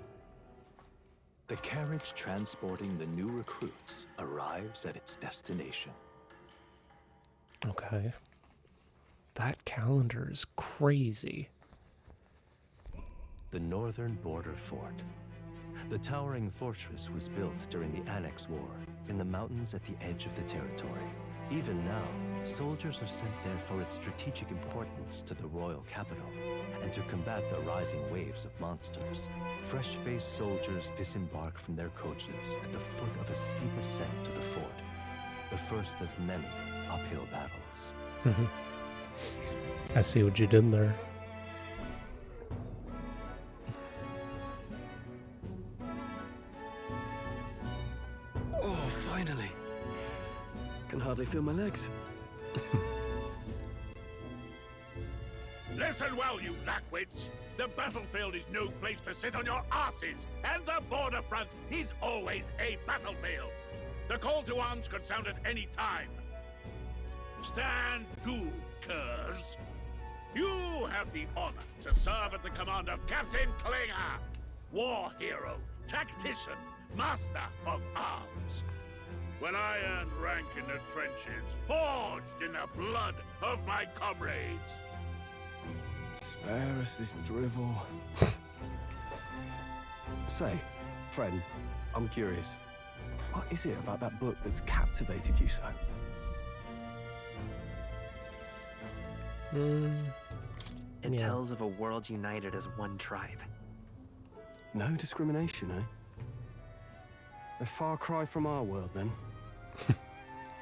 The carriage transporting the new recruits arrives at its destination. Okay. That calendar is crazy. The northern border fort. The towering fortress was built during the Annex War in the mountains at the edge of the territory. Even now, soldiers are sent there for its strategic importance to the royal capital and to combat the rising waves of monsters. Fresh-faced soldiers disembark from their coaches at the foot of a steep ascent to the fort, the first of many uphill battles. I see what you did there. Oh, finally. Can hardly feel my legs. Less Listen well, you lackwits. The battlefield is no place to sit on your asses, and the border front is always a battlefield. The call to arms could sound at any time. Stand to, curs. You have the honor to serve at the command of Captain Klinger, war hero, tactician, master of arms. When I earned rank in the trenches, forged in the blood of my comrades. Spare us this drivel. Say, friend, I'm curious. What is it about that book that's captivated you so? It tells of a world united as one tribe. No discrimination, eh? A far cry from our world, then.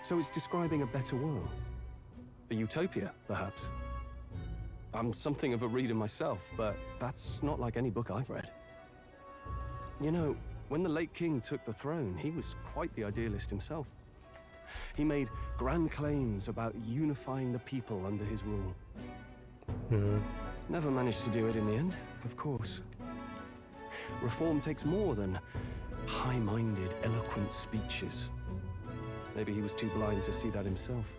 So it's describing a better world. A utopia, perhaps. I'm something of a reader myself, but that's not like any book I've read. You know, when the late king took the throne, he was quite the idealist himself. He made grand claims about unifying the people under his rule. Never managed to do it in the end, of course. Reform takes more than high-minded, eloquent speeches. Maybe he was too blind to see that himself.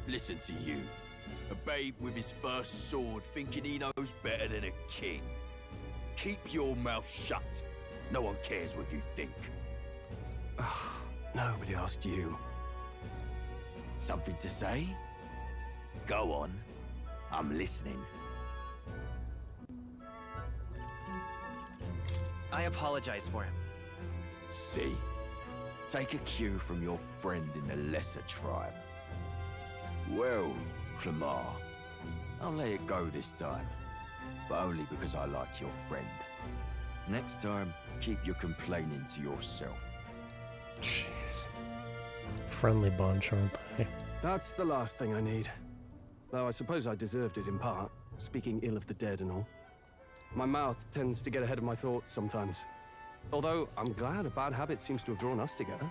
Listen to you. A babe with his first sword thinking he knows better than a king. Keep your mouth shut. No one cares what you think. Nobody asked you. Something to say? Go on. I'm listening. I apologize for him. See? Take a cue from your friend in the lesser tribe. Well, Clemar, I'll let it go this time. But only because I like your friend. Next time, keep your complaining to yourself. Jeez. Friendly bunch, aren't they? That's the last thing I need. Though I suppose I deserved it in part, speaking ill of the dead and all. My mouth tends to get ahead of my thoughts sometimes. Although, I'm glad a bad habit seems to have drawn us together.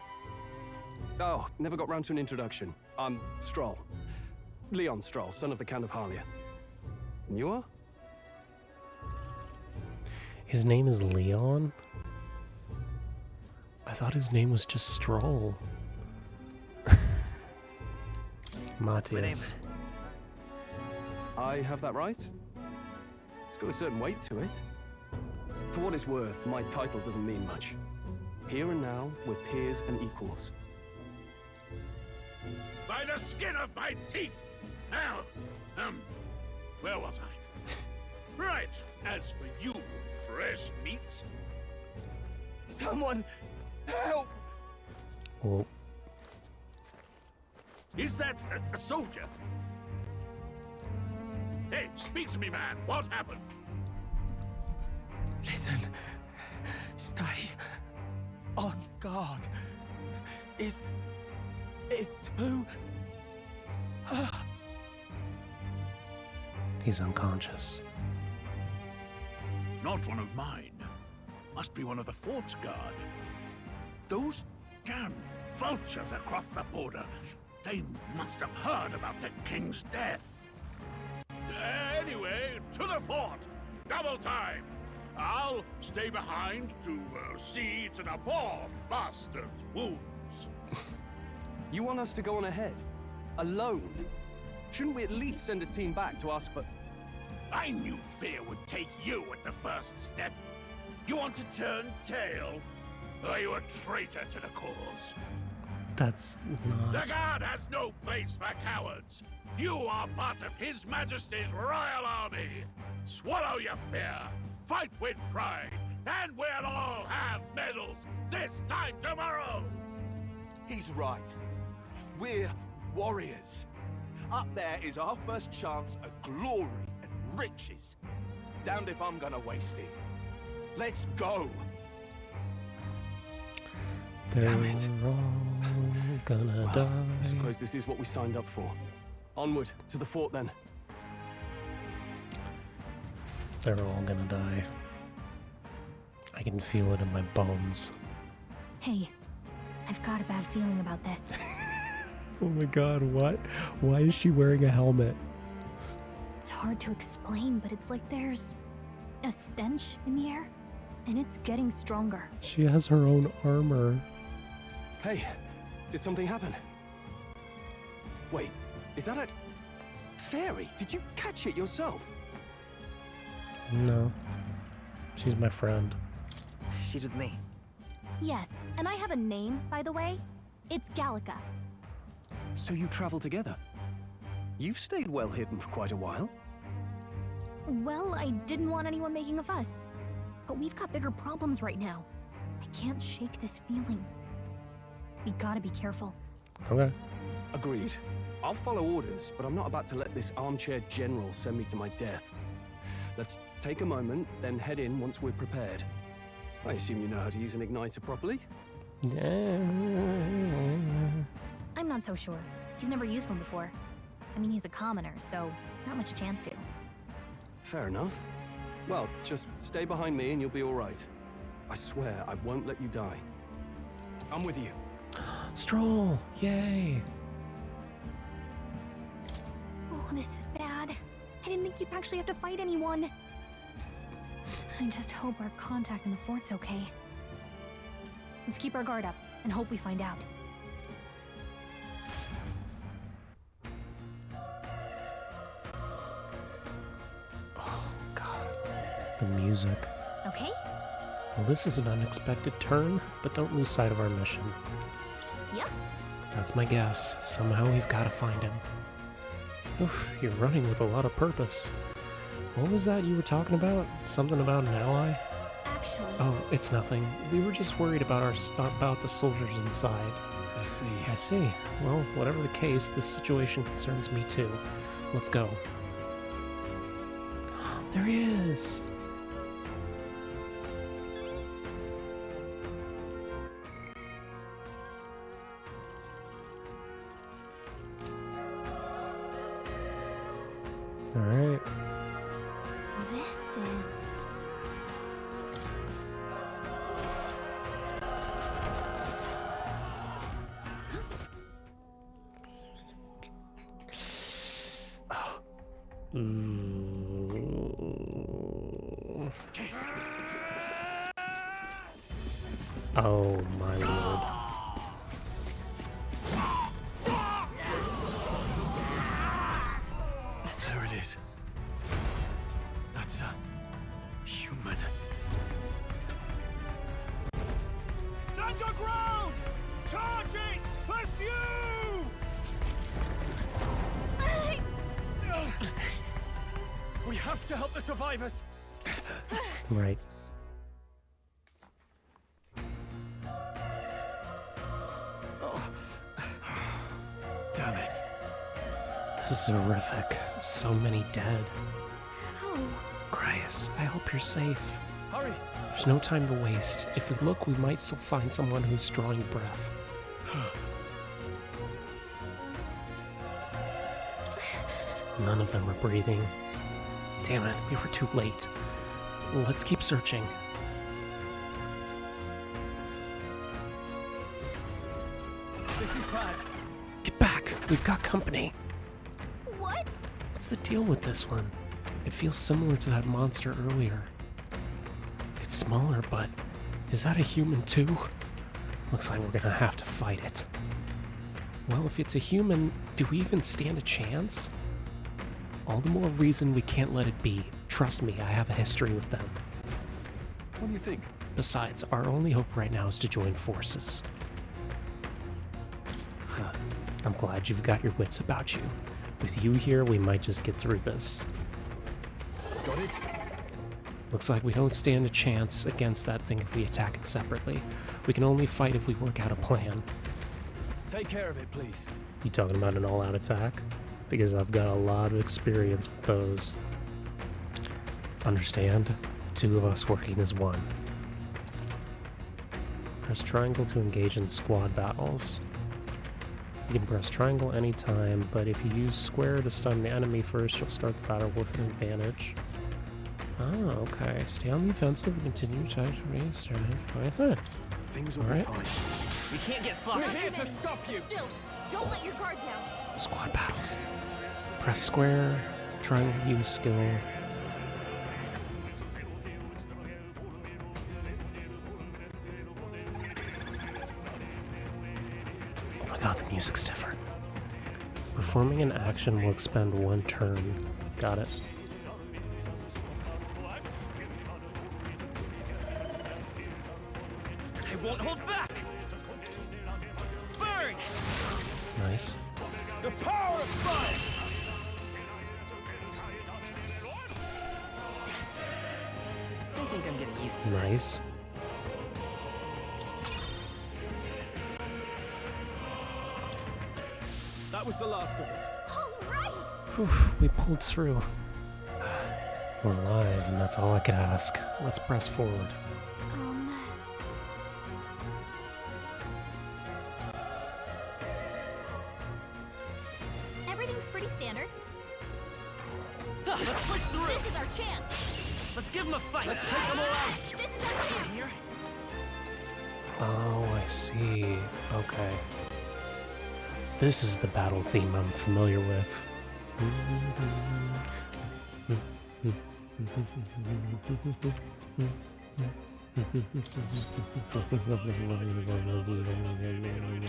Oh, never got round to an introduction. I'm Stroll. Leon Stroll, son of the Count of Harlia. And you are? His name is Leon? I thought his name was just Stroll. Matthias. I have that right? It's got a certain weight to it. For what it's worth, my title doesn't mean much. Here and now, we're peers and equals. By the skin of my teeth! Now, where was I? Right, as for you, fresh meat. Someone, help! Oh. Is that a soldier? Hey, speak to me, man. What happened? Listen. Stay on guard. It's too... He's unconscious. Not one of mine. Must be one of the fort's guard. Those damn vultures across the border. They must have heard about the king's death. Anyway, to the fort. Double time. I'll stay behind to see to the poor bastard's wounds. You want us to go on ahead? Alone? Shouldn't we at least send a team back to ask for... I knew fear would take you at the first step. You want to turn tail? Are you a traitor to the cause? That's not... The guard has no place for cowards. You are part of His Majesty's Royal Army. Swallow your fear. Fight with pride. And we'll all have medals this time tomorrow. He's right. We're warriors. Up there is our first chance at glory and riches. Damned if I'm gonna waste it. Let's go. Damn it. All gonna die. I suppose this is what we signed up for. Onward, to the fort then. They're all gonna die. I can feel it in my bones. Hey, I've got a bad feeling about this. Oh my god, what? Why is she wearing a helmet? It's hard to explain, but it's like there's a stench in the air, and it's getting stronger. She has her own armor. Hey, did something happen? Wait, is that a fairy? Did you catch it yourself? No. She's my friend. She's with me. Yes, and I have a name, by the way. It's Gallica. So you travel together? You've stayed well hidden for quite a while. Well, I didn't want anyone making a fuss. But we've got bigger problems right now. I can't shake this feeling. We gotta be careful. Okay. Agreed. I'll follow orders, but I'm not about to let this armchair general send me to my death. Let's take a moment, then head in once we're prepared. I assume you know how to use an igniter properly? Yeah. I'm not so sure. He's never used one before. I mean, he's a commoner, so not much chance to. Fair enough. Well, just stay behind me and you'll be all right. I swear I won't let you die. I'm with you. Stroll! Yay! Oh, this is bad. I didn't think you'd actually have to fight anyone. I just hope our contact in the fort's okay. Let's keep our guard up and hope we find out. Oh, God. The music. Okay? Well, this is an unexpected turn, but don't lose sight of our mission. Yep. That's my guess. Somehow we've got to find him. Oof, you're running with a lot of purpose. What was that you were talking about? Something about an ally? Actually... Oh, it's nothing. We were just worried about about the soldiers inside. I see. I see. Well, whatever the case, this situation concerns me too. Let's go. There he is! Alright. This is... Oh my lord. There it is. That's a human. Stand your ground! Charging! Pursue! We have to help the survivors. Right. Damn it. This is horrific. So many dead. How? Grias, I hope you're safe. Hurry! There's no time to waste. If we look, we might still find someone who's drawing breath. None of them are breathing. Damn it, we were too late. Let's keep searching. This is bad. Get back! We've got company. What? What's the deal with this one? It feels similar to that monster earlier. It's smaller, but is that a human too? Looks like we're gonna have to fight it. Well, if it's a human, do we even stand a chance? All the more reason we can't let it be. Trust me, I have a history with them. What do you think? Besides, our only hope right now is to join forces. Huh. I'm glad you've got your wits about you. With you here, we might just get through this. Got it? Looks like we don't stand a chance against that thing if we attack it separately. We can only fight if we work out a plan. Take care of it, please. You talking about an all-out attack? Because I've got a lot of experience with those. Understand? The two of us working as one. Press triangle to engage in squad battles. You can press triangle anytime, but if you use square to stun the enemy first, you'll start the battle with an advantage. Oh, okay. Stay on the offensive and continue to try to raise Things will be fine. We can't get sloppy. We're here to stop you. Still, don't let your guard down. Squad battles. Press square. Triangle use skill. Oh my god, the music's different. Performing an action will expend 1 turn. Got it. I won't hold back! Burn! Nice. The power of fire! I think I'm getting used to Nice. That was the last of them. Whew, we pulled through. We're alive, and that's all I could ask. Let's press forward. Everything's pretty standard. Let's push through! This is our chance! Let's give them a fight! Let's take them all out! This is our chance! Here? Oh, I see. Okay. This is the battle theme I'm familiar with.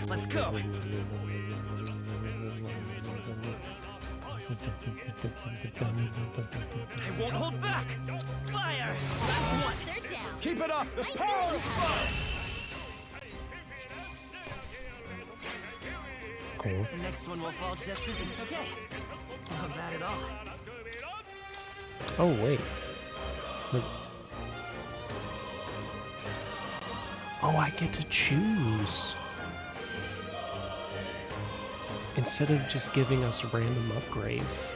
Let's go! I won't hold back! Fire! Last one! They're down! Keep it up! The I power knew of you fire! Cool. The next one will fall just as it's okay. Not bad at all. Oh, wait. Oh, I get to choose. Instead of just giving us random upgrades.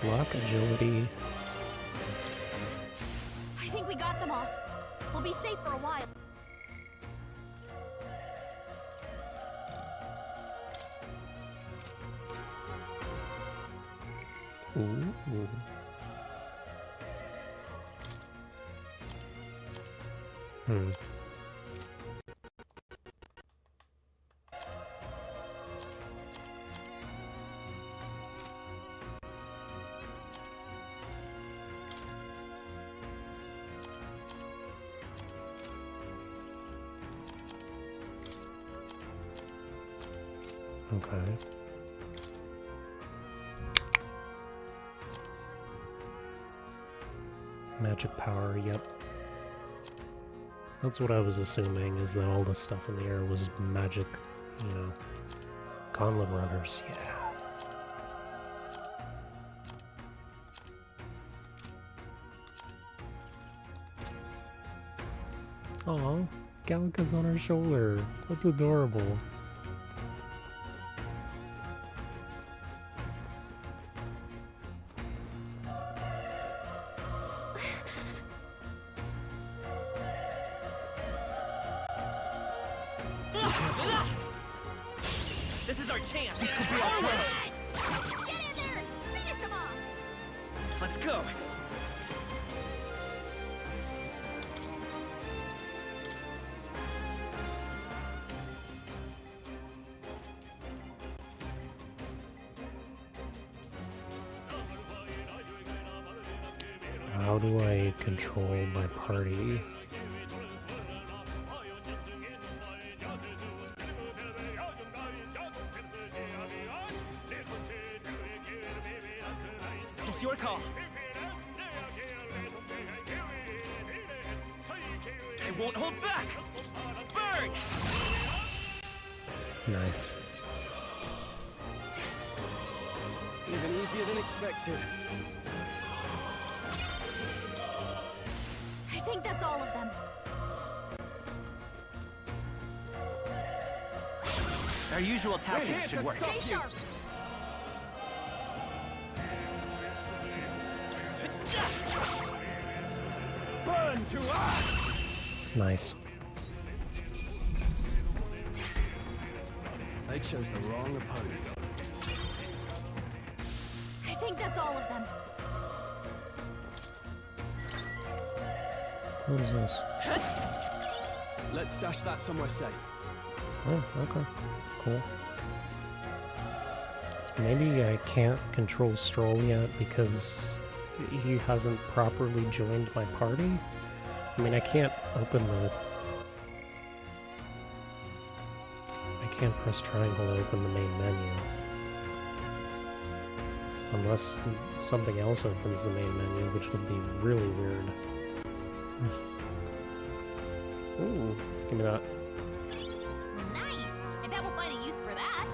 Luck, agility. I think we got them all. We'll be safe for a while. Ooh. Hmm. Okay. Magic power, yep. That's what I was assuming, is that all the stuff in the air was magic, you know. Gauntlet runners, yeah. Aw, Gallica's on her shoulder. That's adorable. This is our chance! This could be our chance! Get in there! Finish them off! Let's go! How do I control my party? It's your call. I won't hold back! Burn! Nice. Even easier than expected. I think that's all of them. Our usual tactics should work. Stay sharp! Burn to ash! Nice. They chose the wrong opponent. I think that's all of them. What is this? Let's stash that somewhere safe. Oh, okay. Cool. Let's Maybe I can't control Stroll yet because he hasn't properly joined my party. I mean, I can't open the... I can't press triangle to open the main menu. Unless something else opens the main menu, which would be really weird. Ooh, give me that. Nice! I bet we'll find a use for that.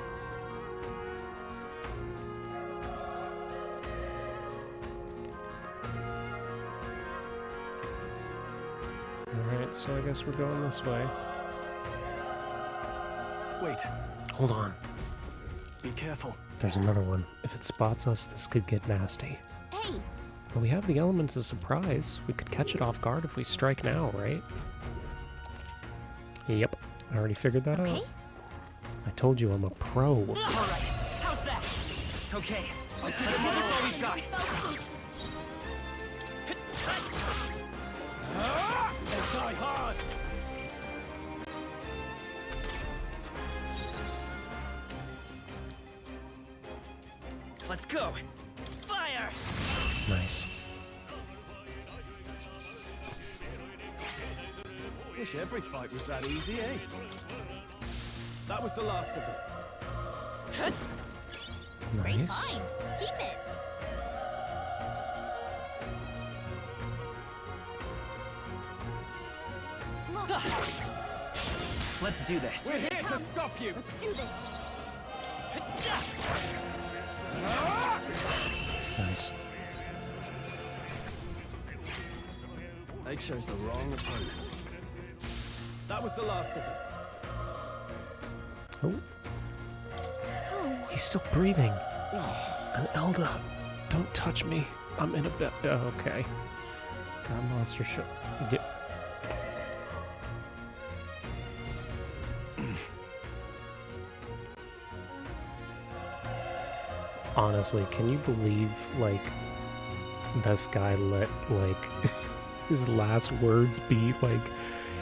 Alright, so I guess we're going this way. Wait. Hold on. Be careful. There's another one. If it spots us, this could get nasty. Hey! But we have the element of surprise. We could catch it off guard if we strike now, right? Yep. I already figured that out. I told you I'm a pro. Alright, how's that? Okay, let's see what we've got. And die hard! Let's go! Fire! Nice. Wish every fight was that easy, eh? That was the last of them. Nice. Fine, keep it. Let's do this. We're here to stop you! Let's do this. Nice. Egg shows the wrong opponent. That was the last of them. Oh. He's still breathing. And Elda, don't touch me. I'm in a bed. Oh, okay. That monster should get. Honestly, can you believe, like, this guy let, like, his last words be, like,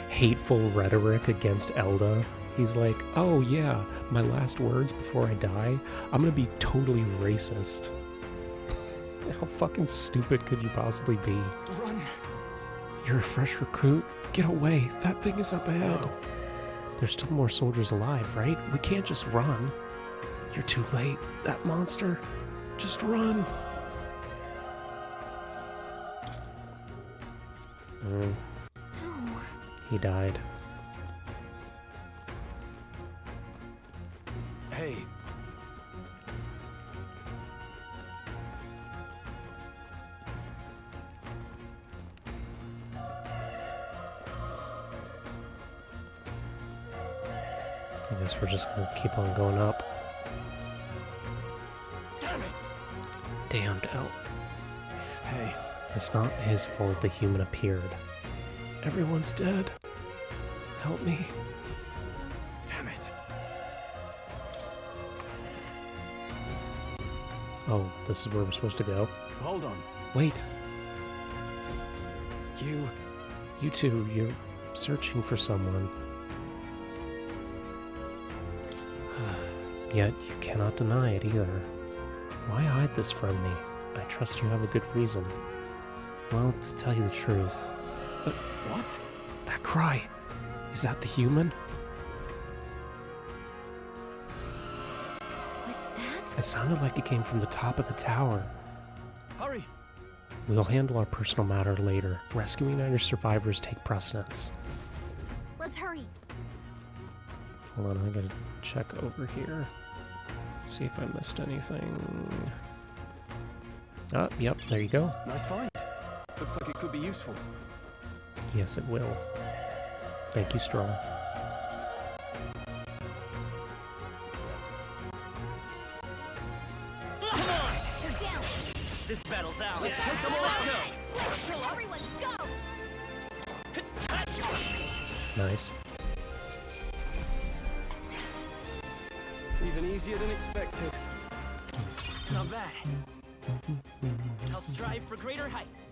hateful rhetoric against Elda? He's like, oh yeah, my last words before I die, I'm gonna be totally racist. How fucking stupid could you possibly be? Run! You're a fresh recruit? Get away, that thing is up ahead. No. There's still more soldiers alive, right? We can't just run. You're too late. That monster. Just run. He died. Hey. I guess we're just gonna keep on going up. Damn it! Damned out. Hey. It's not his fault the human appeared. Everyone's dead. Help me. Damn it. Oh, this is where we're supposed to go? Hold on. Wait. You two, you're searching for someone. Yet you cannot deny it either. Why hide this from me? I trust you have a good reason. Well, to tell you the truth... What? That cry! Is that the human? Was that? It sounded like it came from the top of the tower. Hurry! We'll handle our personal matter later. Rescuing our survivors take precedence. Let's hurry. Hold on, I gotta check over here. See if I missed anything. Ah, yep, there you go. Nice find. Looks like it could be useful. Yes, it will. Thank you, Stroll. Come on! They're down. This battle's out. Let's take them all. Let's go! Let's kill everyone. Go! Nice. Even easier than expected. Not bad. I'll strive for greater heights.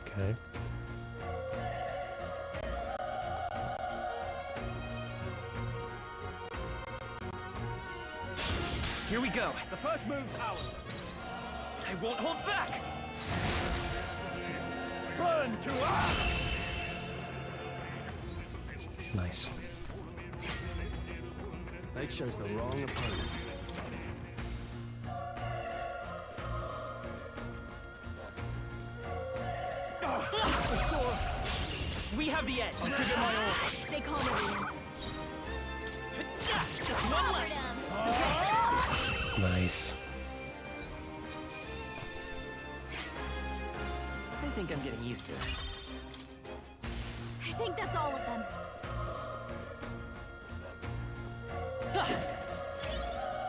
Okay. Here we go. The first move's ours. I won't hold back. Burn to us! Nice. They chose the wrong opponent. We have the edge. I'll give it my all. Stay calm, everyone. Just one left. Nice. I think I'm getting used to it. I think that's all of them.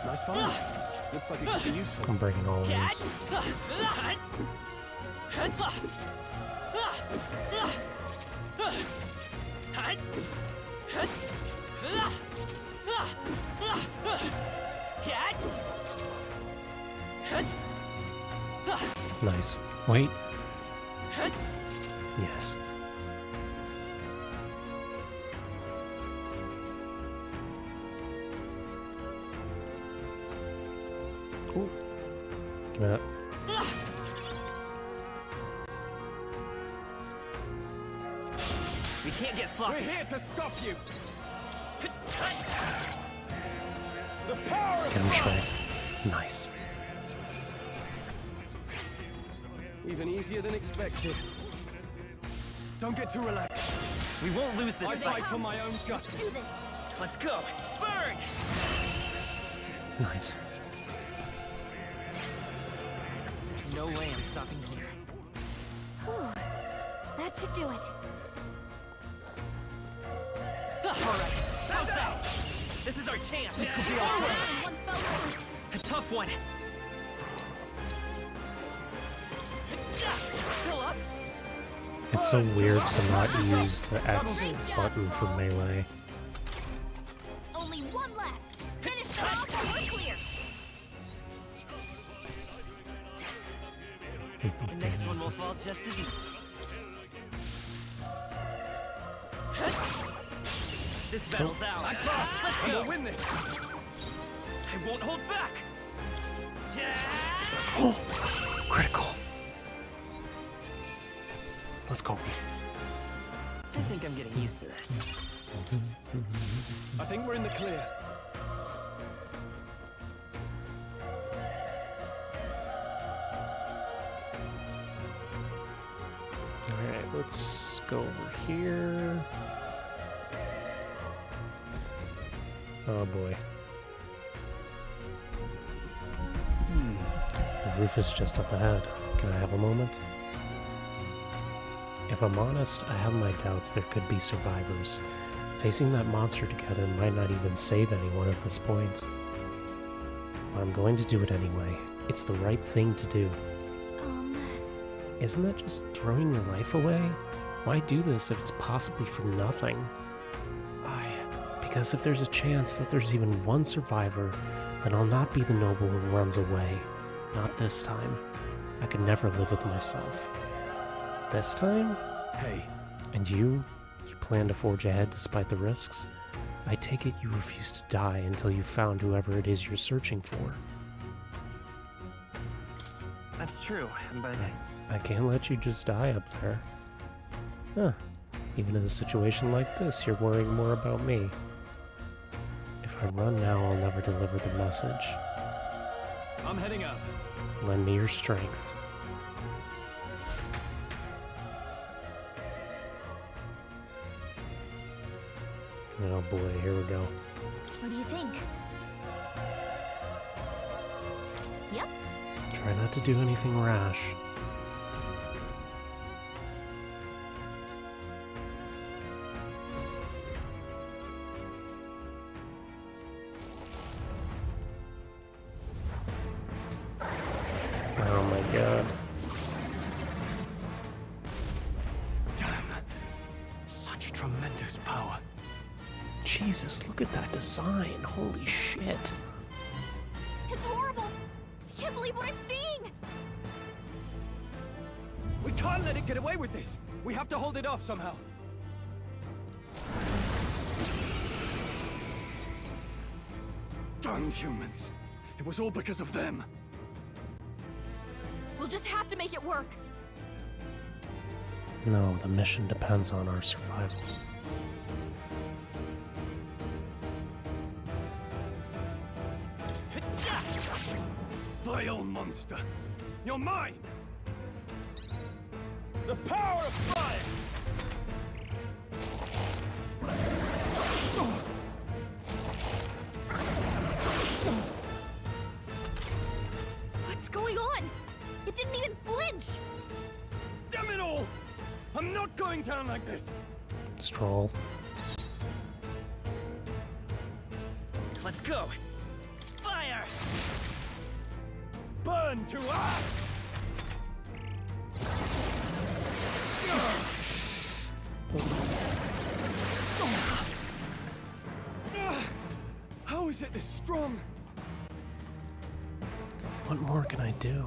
Nice find. Looks like it could be useful. I'm breaking all of these. Nice. Wait. Yes. Cool. Give me that. We can't get sloppy. We're here to stop you. The power of Get him straight. Nice. Even easier than expected. Don't get too relaxed. We won't lose this fight. I fight for my own justice. Let's go. Burn! Nice. No way I'm stopping here. Whew. That should do it. Alright, how's that? This is our chance. This could be our chance. A tough one. Still up? It's so weird to not use the X button for melee. Only one left. Finish them off and we're clear. The next one will fall just as easy. This battle's out. I'm fast. Let's go. We'll win this. I won't hold back. Oh, critical. Let's go. I think I'm getting used to this. I think we're in the clear. Alright, let's go over here. Oh boy. The roof is just up ahead. Can I have a moment? If I'm honest, I have my doubts there could be survivors. Facing that monster together might not even save anyone at this point. But I'm going to do it anyway. It's the right thing to do. Isn't that just throwing your life away? Why do this if it's possibly for nothing? Because if there's a chance that there's even one survivor, then I'll not be the noble who runs away. Not this time. I could never live with myself. This time? Hey. And you? You plan to forge ahead despite the risks? I take it you refuse to die until you've found whoever it is you're searching for. That's true, but... I can't let you just die up there. Huh. Even in a situation like this, you're worrying more about me. If I run now, I'll never deliver the message. I'm heading out. Lend me your strength. Oh boy, here we go. What do you think? Yep. Try not to do anything rash. Oh my god. Damn. Such tremendous power. Jesus, look at that design. Holy shit. It's horrible. I can't believe what I'm seeing. We can't let it get away with this. We have to hold it off somehow. Darn humans. It was all because of them. We'll just have to make it work. No, the mission depends on our survival. Vile monster! You're mine! The power of fire! What's going on? It didn't even flinch! Damn it all! I'm not going down like this! Stroll. Let's go! Fire! Burn to ash! How is it this strong? What more can I do?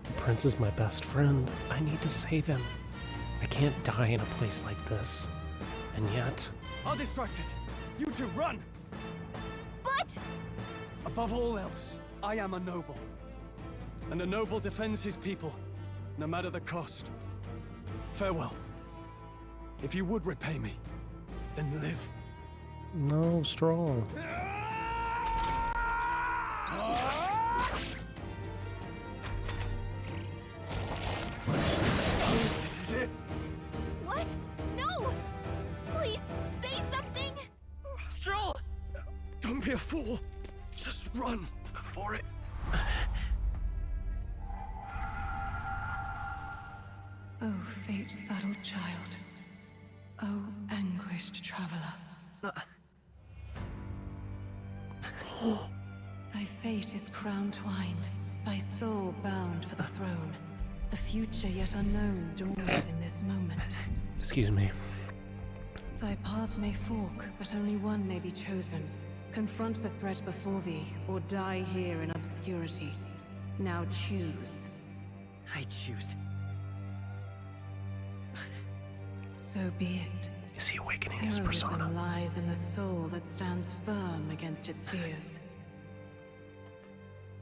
The prince is my best friend. I need to save him. I can't die in a place like this. And yet... I'll distract it. You two run! But... Above all else, I am a noble. And a noble defends his people, no matter the cost. Farewell. If you would repay me, then live. No, Stroll. This is it. What? No! Please, say something! Stroll! Don't be a fool. Just run for it. Oh, fate-saddled child. Oh, anguished traveler. Thy fate is crown-twined, thy soul bound for the throne. The future yet unknown dawns in this moment. Excuse me. Thy path may fork, but only one may be chosen. Confront the threat before thee, or die here in obscurity. Now choose. I choose. So be it. Is he awakening his Heroism persona? lies in the soul that stands firm against its fears.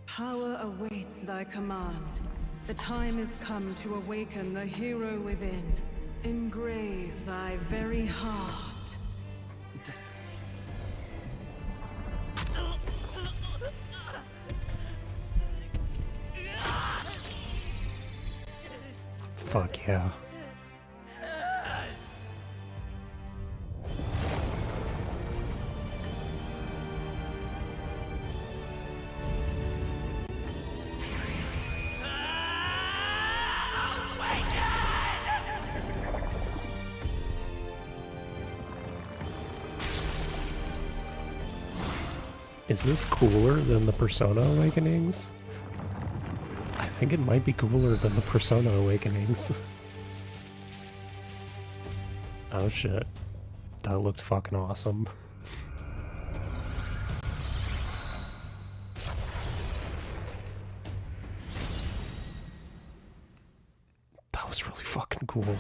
Power awaits thy command. The time is come to awaken the hero within. Engrave thy very heart. Fuck yeah. Is this cooler than the Persona Awakenings? I think it might be cooler than the Persona Awakenings. Oh shit. That looked fucking awesome. That was really fucking cool.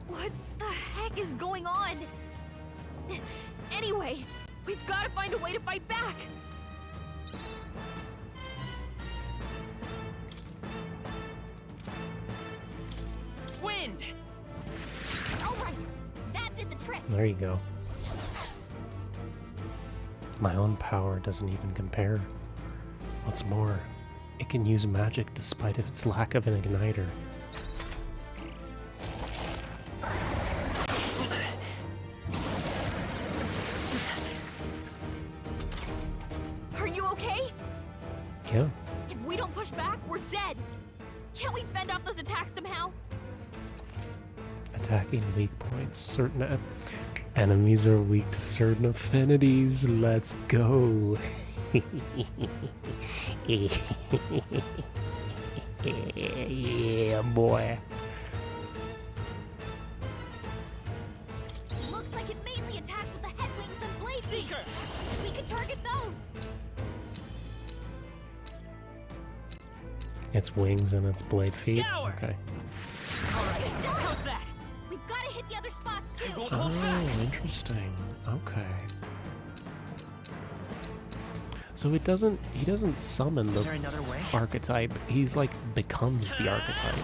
What the heck is going on? Anyway, we've got to find a way to fight back. Wind! All right, that did the trick. There you go. My own power doesn't even compare. What's more, it can use magic despite of its lack of an igniter. Are you okay? Yeah. If we don't push back, we're dead. Can't we fend off those attacks somehow? Attacking weak points. Certain enemies are weak to certain affinities. Let's go. Yeah, boy. Looks like it mainly attacks with the headwings and blade seeker. We can target those. Its wings and its blade feet. Scour! Okay. All right, how's that? We've got to hit the other spots too. Oh, interesting. Okay. So he doesn't summon Is the there another way? archetype. He's like becomes the archetype.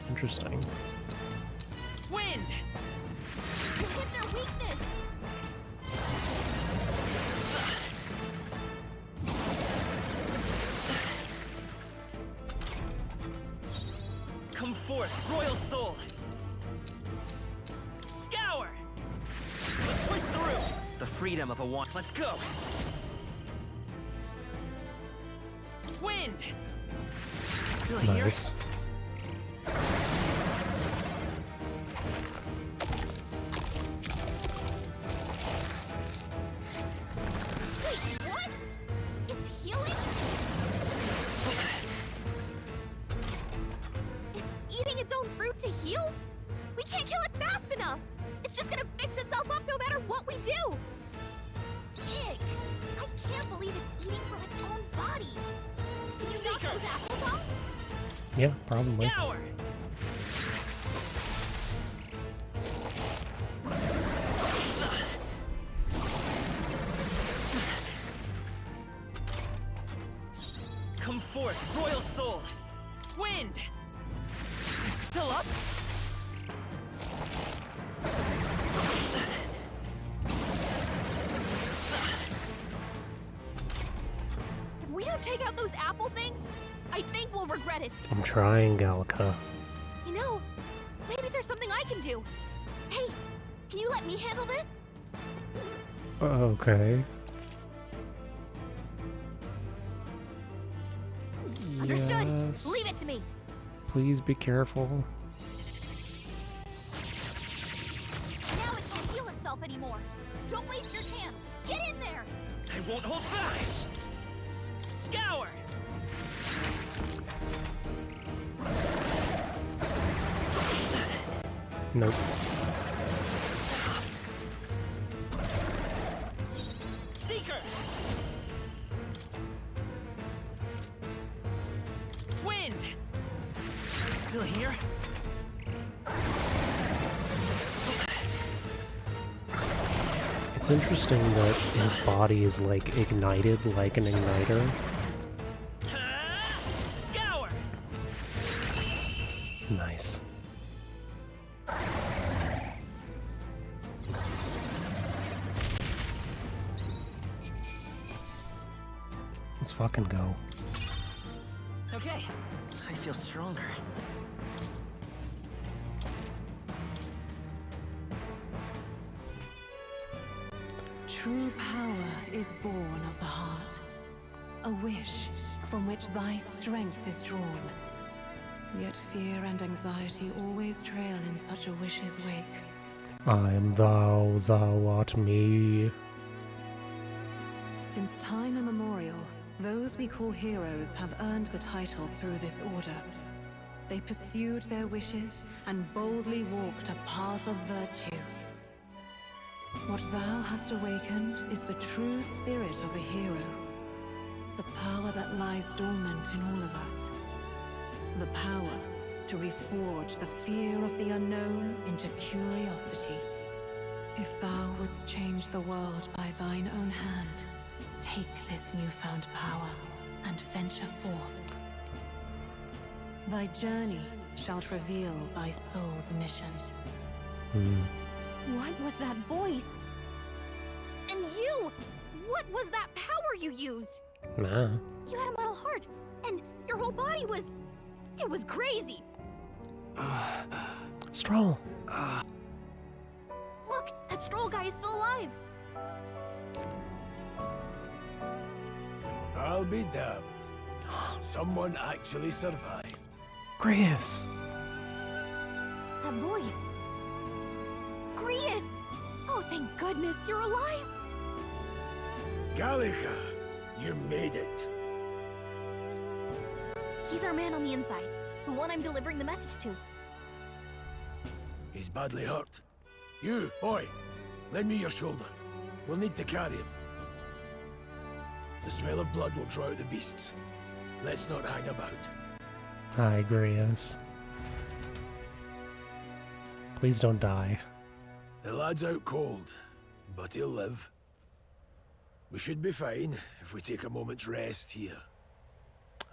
Interesting. Wind! You hit their weakness! Come forth, royal soul! Scour! Let's push through! The freedom of a want. Let's go! Wind! Still here? Nice. Wait, what? It's healing? It's eating its own fruit to heal? We can't kill it fast enough! It's just gonna fix itself up no matter what we do! Ick! I can't believe it's eating from its own body! Can you knock those apples off? Yeah, probably. Scour! Come forth, royal soul! Wind! Still up? If we don't take out those apple things, I think we'll regret it. I'm trying, Gallica. You know, maybe there's something I can do. Hey, can you let me handle this? Okay. Understood. Yes. Leave it to me. Please be careful. Now it can't heal itself anymore. Don't waste your chance. Get in there. I won't hold back! Nice. Scour! Nope. Seeker! Wind! Still here? It's interesting that his body is like ignited like an igniter. Scour! Nice. Let's fucking go. Okay, I feel stronger. True power is born of the heart. A wish from which thy strength is drawn. Yet fear and anxiety always trail in such a wish's wake. I am thou, thou art me. Since time immemorial, those we call heroes have earned the title through this order. They pursued their wishes and boldly walked a path of virtue. What thou hast awakened is the true spirit of a hero. The power that lies dormant in all of us. The power to reforge the fear of the unknown into curiosity. If thou wouldst change the world by thine own hand, take this newfound power and venture forth. Thy journey shall reveal thy soul's mission. What was that voice? And you! What was that power you used? Nah. You had a metal heart, and your whole body was... It was crazy! Stroll. Look, that Stroll guy is still alive! I'll be damned. Someone actually survived. Grius. That voice. Grius! Oh, thank goodness you're alive! Gallica, you made it. He's our man on the inside. The one I'm delivering the message to. He's badly hurt. You, boy, lend me your shoulder. We'll need to carry him. The smell of blood will draw out the beasts. Let's not hang about. Hi, Grius. Please don't die. The lad's out cold. but he'll live. We should be fine if we take a moment's rest here.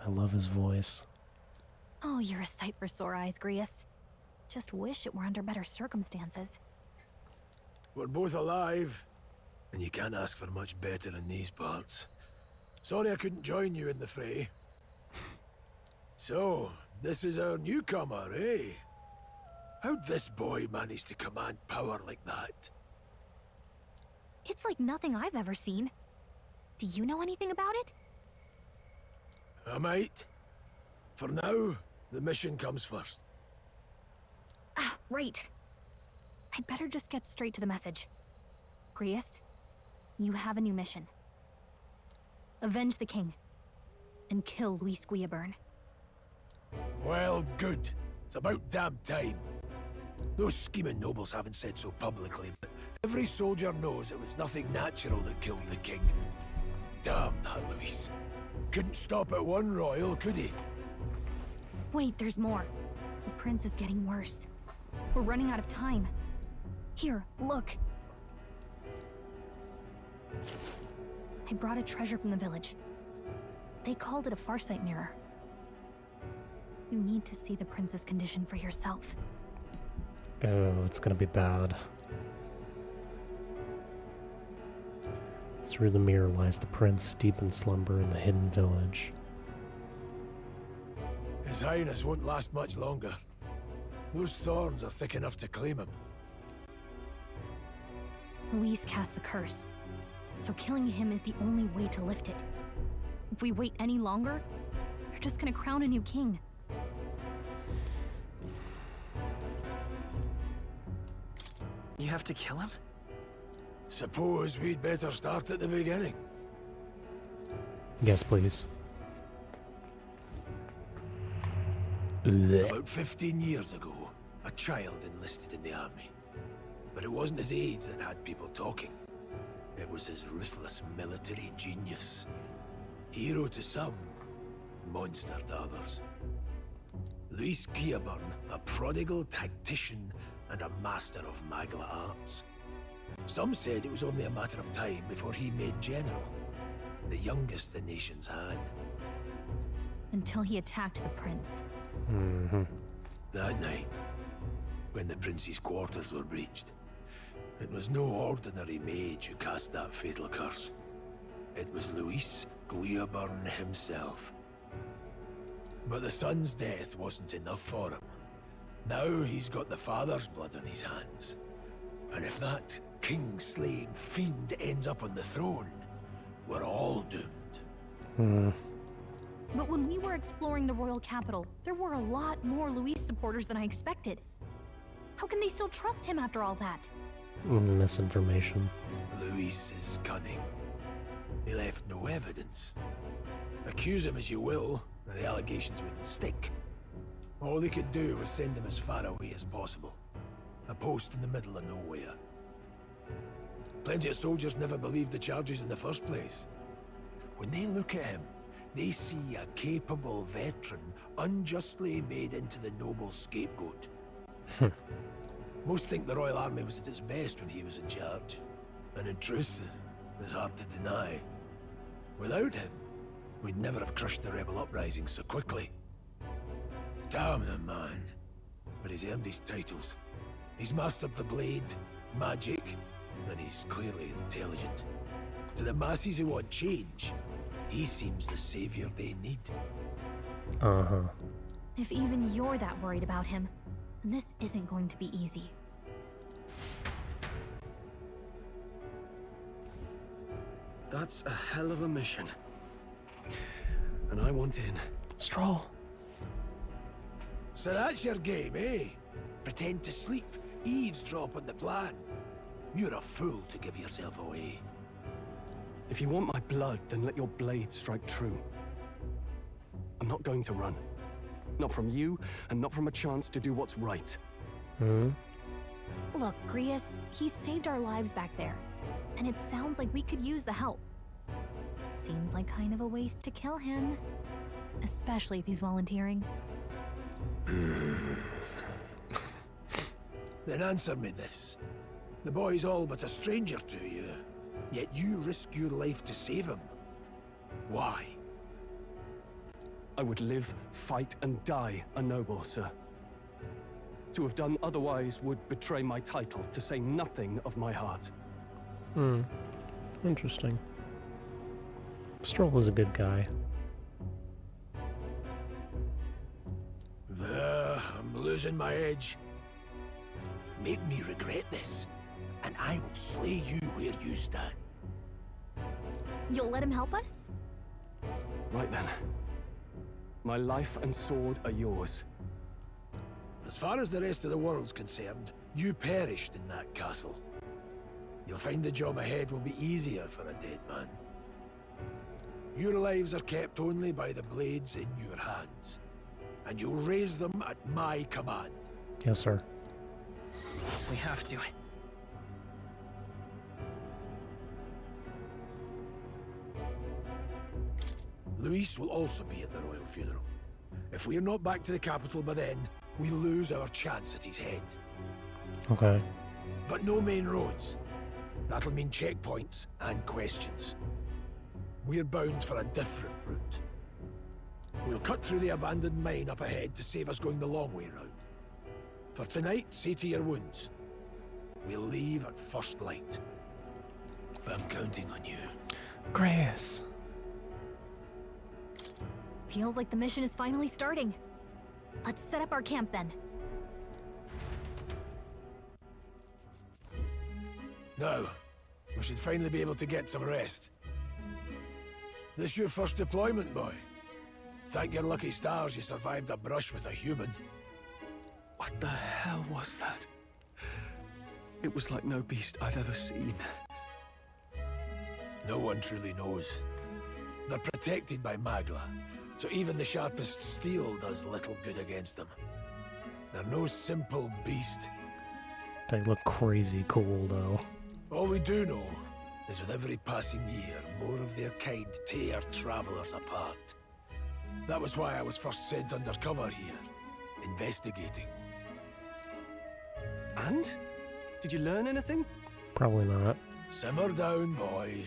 I love his voice. Oh, you're a sight for sore eyes, Grius. Just wish it were under better circumstances. We're both alive, and you can't ask for much better in these parts. Sorry I couldn't join you in the fray. So, this is our newcomer, eh? How'd this boy manage to command power like that? It's like nothing I've ever seen. Do you know anything about it? I might. For now, the mission comes first. Ah, right. I'd better just get straight to the message. Grius, you have a new mission. Avenge the king, and kill Luis Guillaburn. Well, good. It's about damn time. Those scheming nobles haven't said so publicly, but every soldier knows it was nothing natural that killed the king. Damn that Luis. Couldn't stop at one royal, could he? Wait, there's more. The prince is getting worse. We're running out of time. Here, look. I brought a treasure from the village. They called it a farsight mirror. You need to see the prince's condition for yourself. Oh, it's gonna be bad. Through the mirror lies the prince, deep in slumber in the hidden village. His Highness won't last much longer. Those thorns are thick enough to claim him. Luis cast the curse, so killing him is the only way to lift it. If we wait any longer, we're just gonna crown a new king. You have to kill him? Suppose we'd better start at the beginning. Yes, please. About 15 years ago, a child enlisted in the army. But it wasn't his age that had people talking. It was his ruthless military genius. Hero to some, monster to others. Luis Guillaburn, a prodigal tactician and a master of Magla arts. Some said it was only a matter of time before he made general, the youngest the nations had. Until he attacked the prince. That night, when the prince's quarters were breached, it was no ordinary mage who cast that fatal curse. It was Luis Guillaburn himself. But the son's death wasn't enough for him. Now he's got the father's blood on his hands. And if that king-slaying fiend ends up on the throne, we're all doomed. But when we were exploring the royal capital, there were a lot more Luis supporters than I expected. How can they still trust him after all that? Misinformation. Luis is cunning. He left no evidence. Accuse him as you will, and the allegations wouldn't stick. All they could do was send him as far away as possible. A post in the middle of nowhere. Plenty of soldiers never believed the charges in the first place. When they look at him, they see a capable veteran unjustly made into the noble's scapegoat. Most think the Royal Army was at its best when he was in charge. And in truth, it's hard to deny. Without him, we'd never have crushed the rebel uprising so quickly. Damn the man. But he's earned his titles. He's mastered the blade, magic, and he's clearly intelligent. To the masses who want change, he seems the savior they need. If even you're that worried about him, then this isn't going to be easy. That's a hell of a mission. And I want in. Stroll. So that's your game, eh? Pretend to sleep, eavesdrop on the plan. You're a fool to give yourself away. If you want my blood, then let your blade strike true. I'm not going to run. Not from you, and not from a chance to do what's right. Look, Grius, he saved our lives back there. And it sounds like we could use the help. Seems like kind of a waste to kill him. Especially if he's volunteering. Then answer me this. The boy's all but a stranger to you, yet you risk your life to save him. Why? I would live, fight, and die a noble, sir. To have done otherwise would betray my title, to say nothing of my heart. Hmm. Interesting. Stroll is a good guy. I'm losing my edge. Make me regret this, and I will slay you where you stand. You'll let him help us? Right then. My life and sword are yours. As far as the rest of the world's concerned, you perished in that castle. You'll find the job ahead will be easier for a dead man. Your lives are kept only by the blades in your hands, and you'll raise them at my command. Yes, sir. We have to. Luis will also be at the royal funeral. If we are not back to the capital by then, we lose our chance at his head. Okay. But no main roads. That'll mean checkpoints and questions. We're bound for a different route. We'll cut through the abandoned mine up ahead to save us going the long way round. For tonight, see to your wounds. We'll leave at first light. I'm counting on you. Grace. Feels like the mission is finally starting. Let's set up our camp then. Now, we should finally be able to get some rest. This your first deployment, boy? Thank your lucky stars you survived a brush with a human. What the hell was that? It was like no beast I've ever seen. No one truly knows. They're protected by Magla, so even the sharpest steel does little good against them. They're no simple beast. They look crazy cool, though. All we do know is with every passing year, more of their kind tear travelers apart. That was why I was first sent undercover here, investigating. And? Did you learn anything? Probably not. Simmer down, boy.